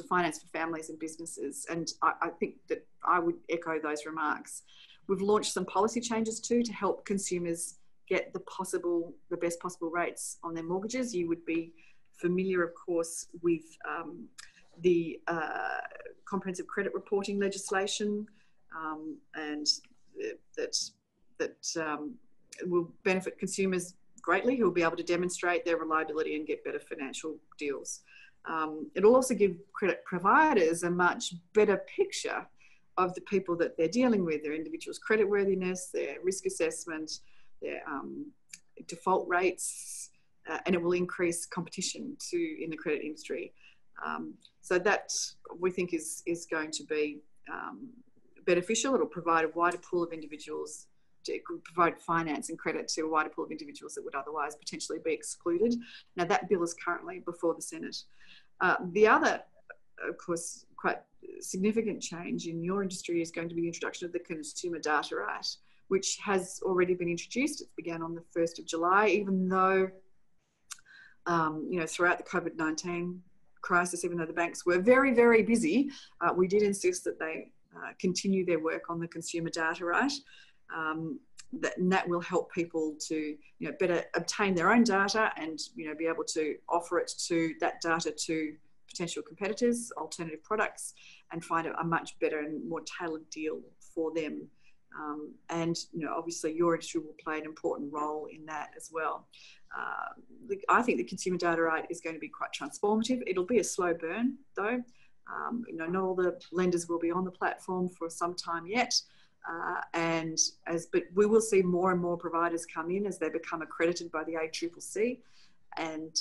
finance for families and businesses. And I think that I would echo those remarks. We've launched some policy changes too to help consumers get the best possible rates on their mortgages. You would be familiar, of course, with the comprehensive credit reporting legislation, and that will benefit consumers greatly, who will be able to demonstrate their reliability and get better financial deals. It'll also give credit providers a much better picture of the people that they're dealing with, their individuals' creditworthiness, their risk assessment, their default rates, and it will increase competition in the credit industry. So that, we think, is going to be beneficial. It'll provide a wider pool of individuals, to provide finance and credit to a wider pool of individuals that would otherwise potentially be excluded. Now, that bill is currently before the Senate. The other, of course, quite significant change in your industry is going to be the introduction of the Consumer Data Right, which has already been introduced. It began on the 1st of July, even though, throughout the COVID-19 crisis, even though the banks were very, very busy, we did insist that they continue their work on the Consumer Data Right. That will help people to better obtain their own data and be able to offer that data to potential competitors, alternative products, and find a much better and more tailored deal for them. And obviously your industry will play an important role in that as well. I think the Consumer Data Right is going to be quite transformative. It'll be a slow burn though. Not all the lenders will be on the platform for some time yet. But we will see more and more providers come in as they become accredited by the ACCC. And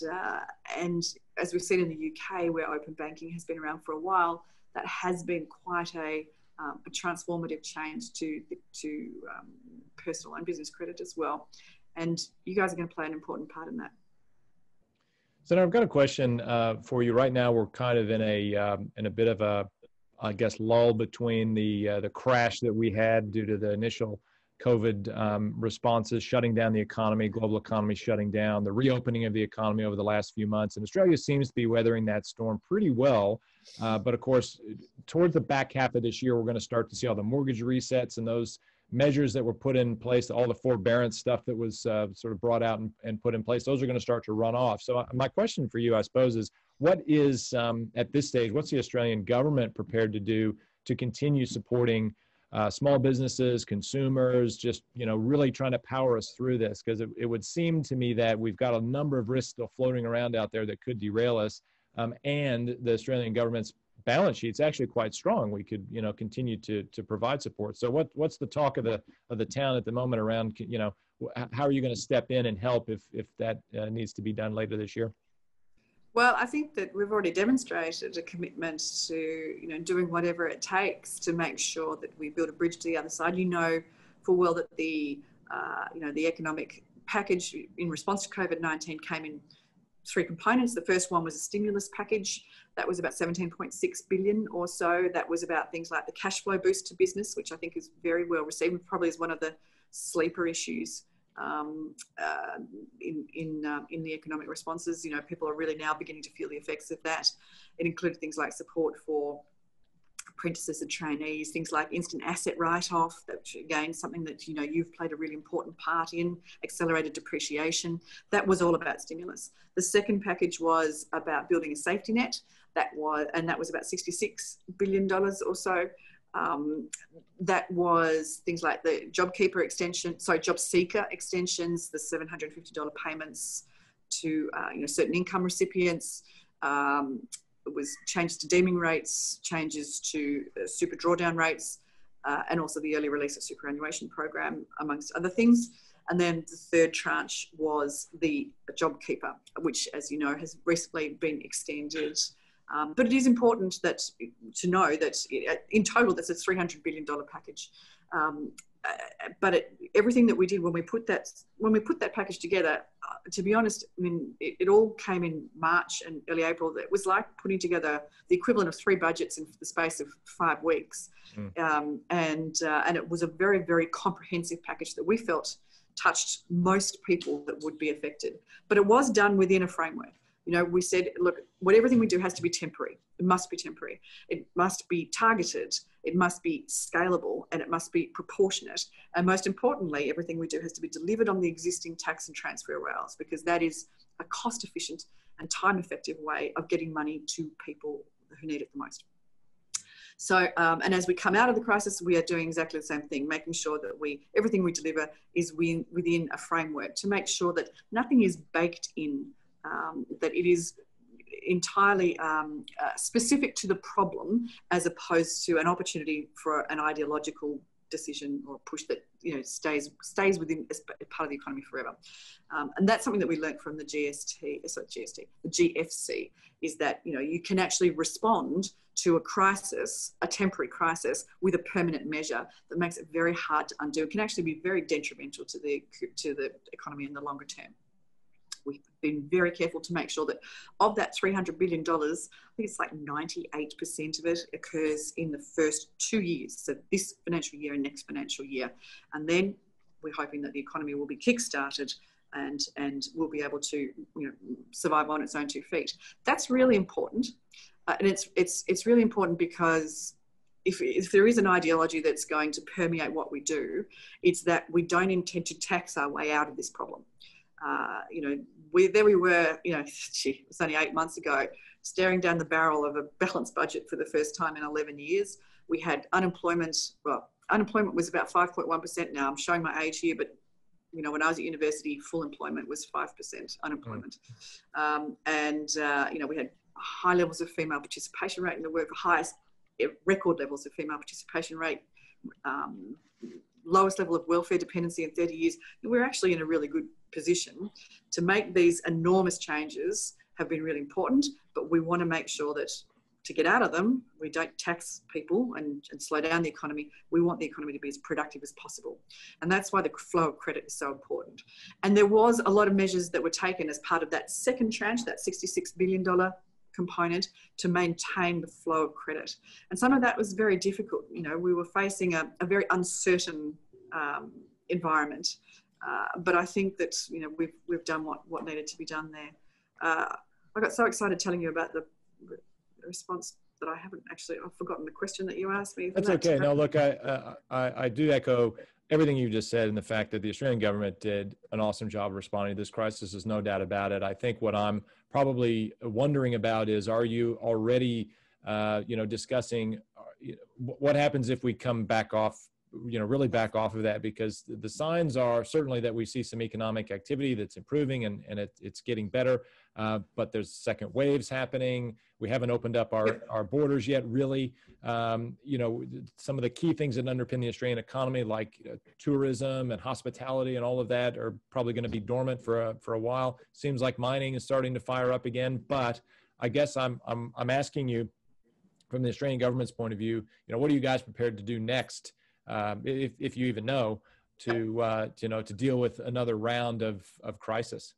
as we've seen in the UK, where open banking has been around for a while, that has been quite a transformative change to personal and business credit as well. And you guys are going to play an important part in that. So I've got a question for you. Right now, we're kind of in a bit of a, I guess, lull between the crash that we had due to the initial COVID responses, shutting down the economy, global economy shutting down, the reopening of the economy over the last few months. And Australia seems to be weathering that storm pretty well. But of course, towards the back half of this year, we're going to start to see all the mortgage resets and those measures that were put in place, all the forbearance stuff that was sort of brought out and put in place. Those are going to start to run off. So my question for you, I suppose, is what is, at this stage, what's the Australian government prepared to do to continue supporting small businesses, consumers, just, you know, really trying to power us through this? Because it would seem to me that we've got a number of risks still floating around out there that could derail us. And the Australian government's balance sheet's actually quite strong. We could, you know, continue to provide support. So what's the talk of the town at the moment around, you know, how are you going to step in and help if that needs to be done later this year? Well, I think that we've already demonstrated a commitment to, you know, doing whatever it takes to make sure that we build a bridge to the other side. You know full well that the, you know, the economic package in response to COVID-19 came in 3 components. The first one was a stimulus package. That was about 17.6 billion or so. That was about things like the cash flow boost to business, which I think is very well received, probably is one of the sleeper issues in the economic responses. You know, people are really now beginning to feel the effects of that. It included things like support for apprentices and trainees, things like instant asset write-off, that again, something that, you know, you've played a really important part in, accelerated depreciation. That was all about stimulus. The second package was about building a safety net. That was about $66 billion or so. That was things like the JobKeeper extension, sorry, Job Seeker extensions, the $750 payments to you know, certain income recipients. It was changes to deeming rates, changes to super drawdown rates, and also the early release of superannuation program, amongst other things. And then the third tranche was the JobKeeper, which, as you know, has recently been extended. But it is important that to know that in total, that's a $300 billion package. But everything that we did when we put that package together, to be honest, I mean, it all came in March and early April. It was like putting together the equivalent of 3 budgets in the space of 5 weeks. And it was a very, very comprehensive package that we felt touched most people that would be affected. But it was done within a framework. You know, we said, look, everything we do has to be temporary. It must be temporary. It must be targeted. It must be scalable, and it must be proportionate. And most importantly, everything we do has to be delivered on the existing tax and transfer rails, because that is a cost-efficient and time-effective way of getting money to people who need it the most. So, and as we come out of the crisis, we are doing exactly the same thing, making sure that everything we deliver is within a framework to make sure that nothing is baked in, that it is entirely specific to the problem, as opposed to an opportunity for an ideological decision or push that, you know, stays within as part of the economy forever. And that's something that we learned from the the GFC, is that, you know, you can actually respond to a crisis, a temporary crisis, with a permanent measure that makes it very hard to undo. It can actually be very detrimental to the economy in the longer term. We've been very careful to make sure that of that $300 billion, I think it's like 98% of it occurs in the first 2 years, so this financial year and next financial year. And then we're hoping that the economy will be kick-started and will be able to, you know, survive on its own 2 feet. That's really important. And it's really important because if there is an ideology that's going to permeate what we do, it's that we don't intend to tax our way out of this problem. You know, there we were, you know, it was only 8 months ago, staring down the barrel of a balanced budget for the first time in 11 years. We had unemployment, well, unemployment was about 5.1% now. I'm showing my age here, but, you know, when I was at university, full employment was 5% unemployment. You know, we had high levels of female participation rate in the work, highest record levels of female participation rate, lowest level of welfare dependency in 30 years. We're actually in a really good position to make these enormous changes. Have been really important, but we want to make sure that to get out of them, we don't tax people and slow down the economy. We want the economy to be as productive as possible. And that's why the flow of credit is so important. And there was a lot of measures that were taken as part of that second tranche, that $66 billion component, to maintain the flow of credit. And some of that was very difficult. You know, we were facing a very uncertain environment. But I think that, you know, we've done what needed to be done there. I got so excited telling you about the response that I've forgotten the question that you asked me. That's okay. No, look, I do echo everything you just said, and the fact that the Australian government did an awesome job of responding to this crisis. There's no doubt about it. I think what I'm probably wondering about is, are you already, discussing what happens if we come back off, really back off of that? Because the signs are certainly that we see some economic activity that's improving and it's getting better, but there's second waves happening. We haven't opened up our borders yet, really. Some of the key things that underpin the Australian economy, like tourism and hospitality and all of that, are probably going to be dormant for a while. Seems like mining is starting to fire up again, but I guess I'm asking you, from the Australian government's point of view, what are you guys prepared to do next, if you even know, to deal with another round of crisis?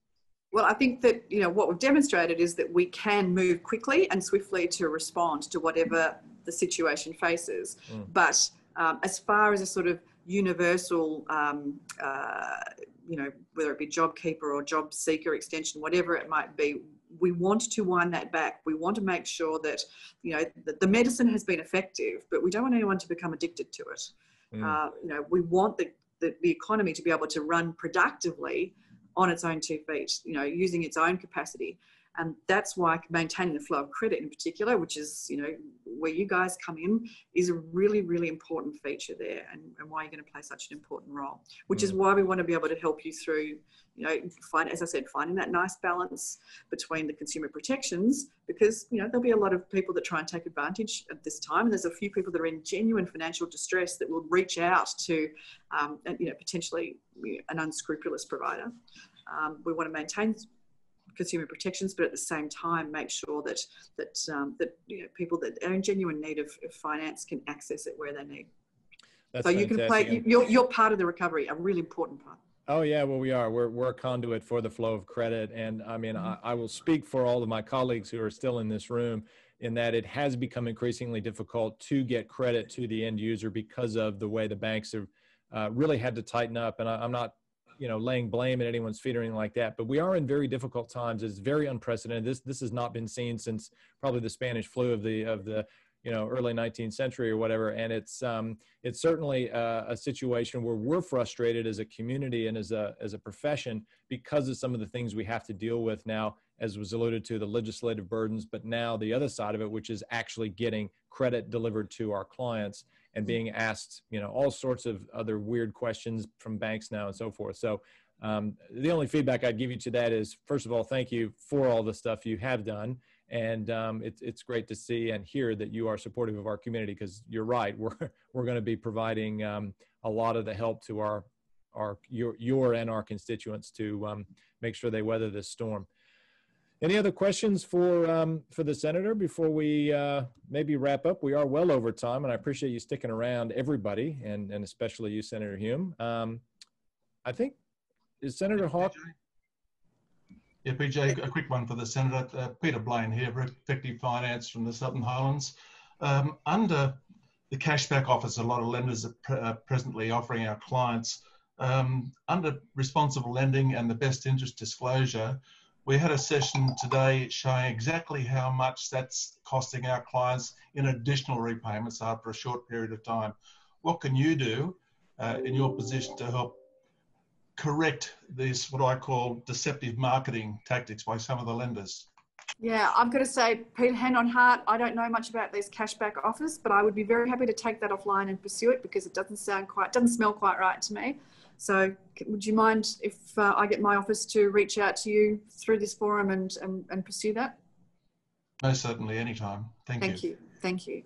Well, I think that, what we've demonstrated is that we can move quickly and swiftly to respond to whatever the situation faces. But as far as a sort of universal, whether it be JobKeeper or Job Seeker extension, whatever it might be, we want to wind that back. We want to make sure that, that the medicine has been effective, but we don't want anyone to become addicted to it. We want the economy to be able to run productively on its own 2 feet, using its own capacity. And that's why maintaining the flow of credit in particular, which is, where you guys come in, is a really, really important feature there, and why you're going to play such an important role, which is why we want to be able to help you through, finding that nice balance between the consumer protections, because, there'll be a lot of people that try and take advantage at this time. And there's a few people that are in genuine financial distress that will reach out to, potentially an unscrupulous provider. We want to maintain consumer protections, but at the same time make sure that people that are in genuine need of finance can access it where they need. That's so you fantastic. can play. You're part of the recovery, a really important part. Oh yeah, well we are. We're a conduit for the flow of credit, and I mean I will speak for all of my colleagues who are still in this room, in that it has become increasingly difficult to get credit to the end user because of the way the banks have really had to tighten up. And I'm not laying blame at anyone's feet or anything like that, but we are in very difficult times. It's very unprecedented. This has not been seen since probably the Spanish flu of the early 19th century or whatever. And it's certainly a situation where we're frustrated as a community and as a profession because of some of the things we have to deal with now, as was alluded to, the legislative burdens, but now the other side of it, which is actually getting credit delivered to our clients and being asked, all sorts of other weird questions from banks now and so forth. So the only feedback I'd give you to that is, first of all, thank you for all the stuff you have done. And it's great to see and hear that you are supportive of our community, because you're right, we're going to be providing a lot of the help to your and our constituents to make sure they weather this storm. Any other questions for the Senator before we maybe wrap up? We are well over time, and I appreciate you sticking around, everybody, and especially you, Senator Hume. I think, is Senator Hawke? Yeah, PJ, a quick one for the Senator. Peter Blaine here, Effective Finance from the Southern Highlands. Under the cashback offers a lot of lenders are presently offering our clients, under responsible lending and the best interest disclosure, we had a session today showing exactly how much that's costing our clients in additional repayments after a short period of time. What can you do in your position to help correct these, what I call deceptive marketing tactics by some of the lenders? Yeah, I've got to say, Peter, hand on heart, I don't know much about these cashback offers, but I would be very happy to take that offline and pursue it, because it doesn't smell quite right to me. So would you mind if I get my office to reach out to you through this forum and pursue that? No, certainly, anytime. Thank you. Thank you.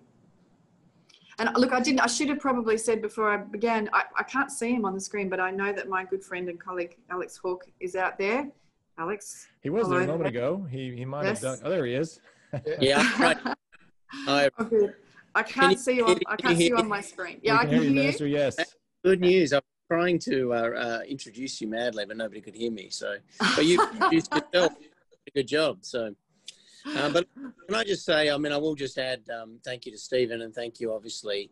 And look, I should have probably said before I began, I can't see him on the screen, but I know that my good friend and colleague, Alex Hawke, is out there. Alex? He was there a moment ago. He might have done, oh, there he is. Yeah. Hi. Oh, good. I can't see you on. I can't see you on my screen. Yeah, I can hear you. Minister. Yes. Good news. I'm trying to introduce you madly, but nobody could hear me. So, but you introduced yourself. Good job. So, but can I just say, I mean, I will just add thank you to Stephen and thank you, obviously,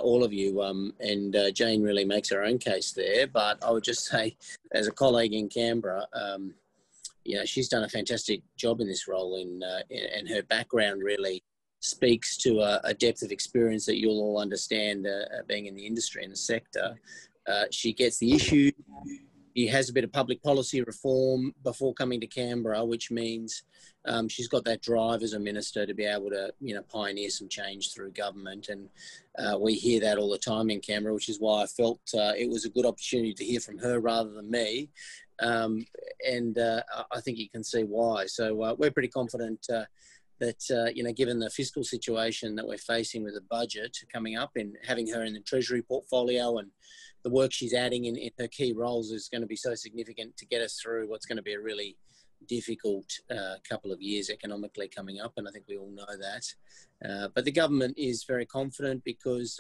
all of you. And Jane really makes her own case there. But I would just say, as a colleague in Canberra, you know, she's done a fantastic job in this role, and her background really speaks to a depth of experience that you'll all understand being in the industry and the sector. She gets the issue. She has a bit of public policy reform before coming to Canberra, which means she's got that drive as a minister to be able to, you know, pioneer some change through government. And we hear that all the time in Canberra, which is why I felt it was a good opportunity to hear from her rather than me. And I think you can see why. So we're pretty confident that, you know, given the fiscal situation that we're facing with the budget coming up and having her in the Treasury portfolio and the work she's adding in her key roles is going to be so significant to get us through what's going to be a really difficult couple of years economically coming up. And I think we all know that. But the government is very confident because,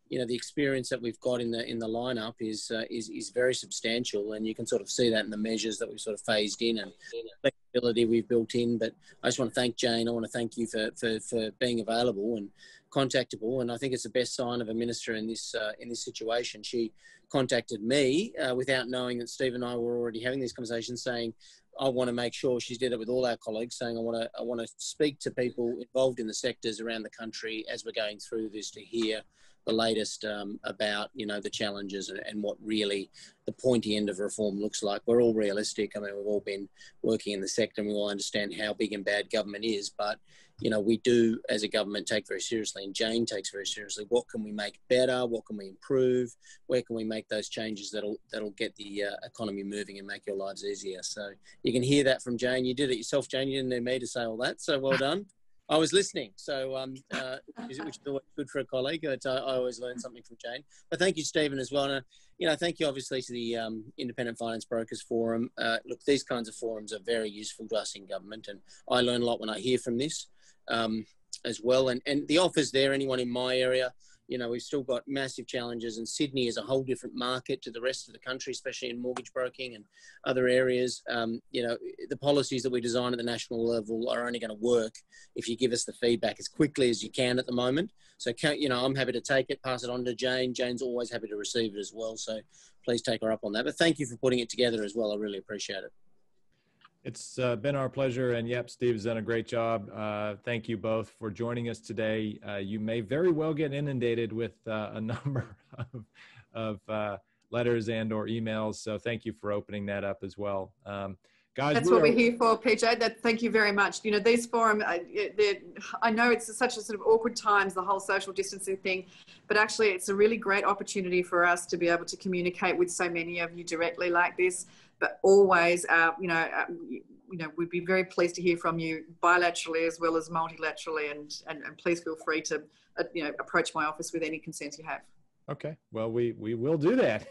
you know, the experience that we've got in the lineup is very substantial, and you can sort of see that in the measures that we've sort of phased in and flexibility we've built in. But I just want to thank Jane. I want to thank you for being available and contactable, and I think it's the best sign of a minister in this situation. She contacted me without knowing that Steve and I were already having these conversations, saying, I want to make sure, she did it with all our colleagues, saying I want to speak to people involved in the sectors around the country as we're going through this to hear the latest about, you know, the challenges and what really the pointy end of reform looks like. We're all realistic. I mean, we've all been working in the sector and we all understand how big and bad government is, but, you know, we do as a government take very seriously, and Jane takes very seriously, what can we make better? What can we improve? Where can we make those changes that'll get the economy moving and make your lives easier? So you can hear that from Jane. You did it yourself, Jane. You didn't need me to say all that. So well done. I was listening, so which is always good for a colleague. I always learn something from Jane. But thank you, Stephen, as well. And, you know, thank you, obviously, to the Independent Finance Brokers Forum. Look, these kinds of forums are very useful to us in government, and I learn a lot when I hear from this as well. And the offers there, anyone in my area, you know, we've still got massive challenges, and Sydney is a whole different market to the rest of the country, especially in mortgage broking and other areas. You know, the policies that we design at the national level are only going to work if you give us the feedback as quickly as you can at the moment. So, you know, I'm happy to take it, pass it on to Jane. Jane's always happy to receive it as well. So please take her up on that. But thank you for putting it together as well. I really appreciate it. It's been our pleasure, and yep, Steve's done a great job. Thank you both for joining us today. You may very well get inundated with a number of letters and or emails, so thank you for opening that up as well. Guys, that's what we're here for, PJ. Thank you very much. You know, these forums, I know it's such a sort of awkward times, the whole social distancing thing, but actually it's a really great opportunity for us to be able to communicate with so many of you directly like this. But always, you know, we'd be very pleased to hear from you bilaterally as well as multilaterally, and please feel free to, you know, approach my office with any concerns you have. Okay, well, we will do that.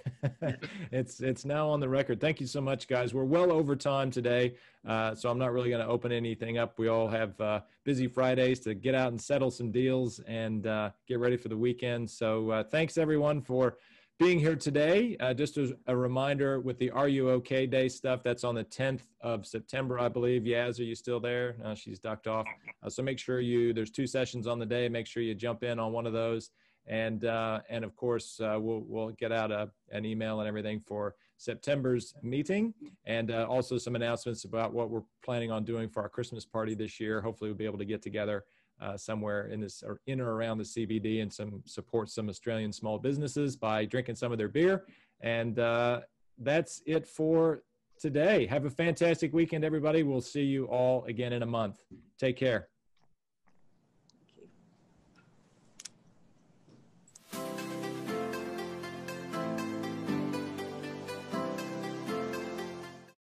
It's now on the record. Thank you so much, guys. We're well over time today, so I'm not really going to open anything up. We all have busy Fridays to get out and settle some deals and get ready for the weekend. So thanks, everyone, for being here today. Just as a reminder, with the Are You OK Day stuff, that's on the 10th of September, I believe. Yaz, are you still there? She's ducked off. So make sure there's 2 sessions on the day. Make sure you jump in on one of those. And of course, we'll get out an email and everything for September's meeting, and also some announcements about what we're planning on doing for our Christmas party this year. Hopefully we'll be able to get together somewhere in or around the CBD and support some Australian small businesses by drinking some of their beer. And that's it for today. Have a fantastic weekend, everybody. We'll see you all again in a month. Take care.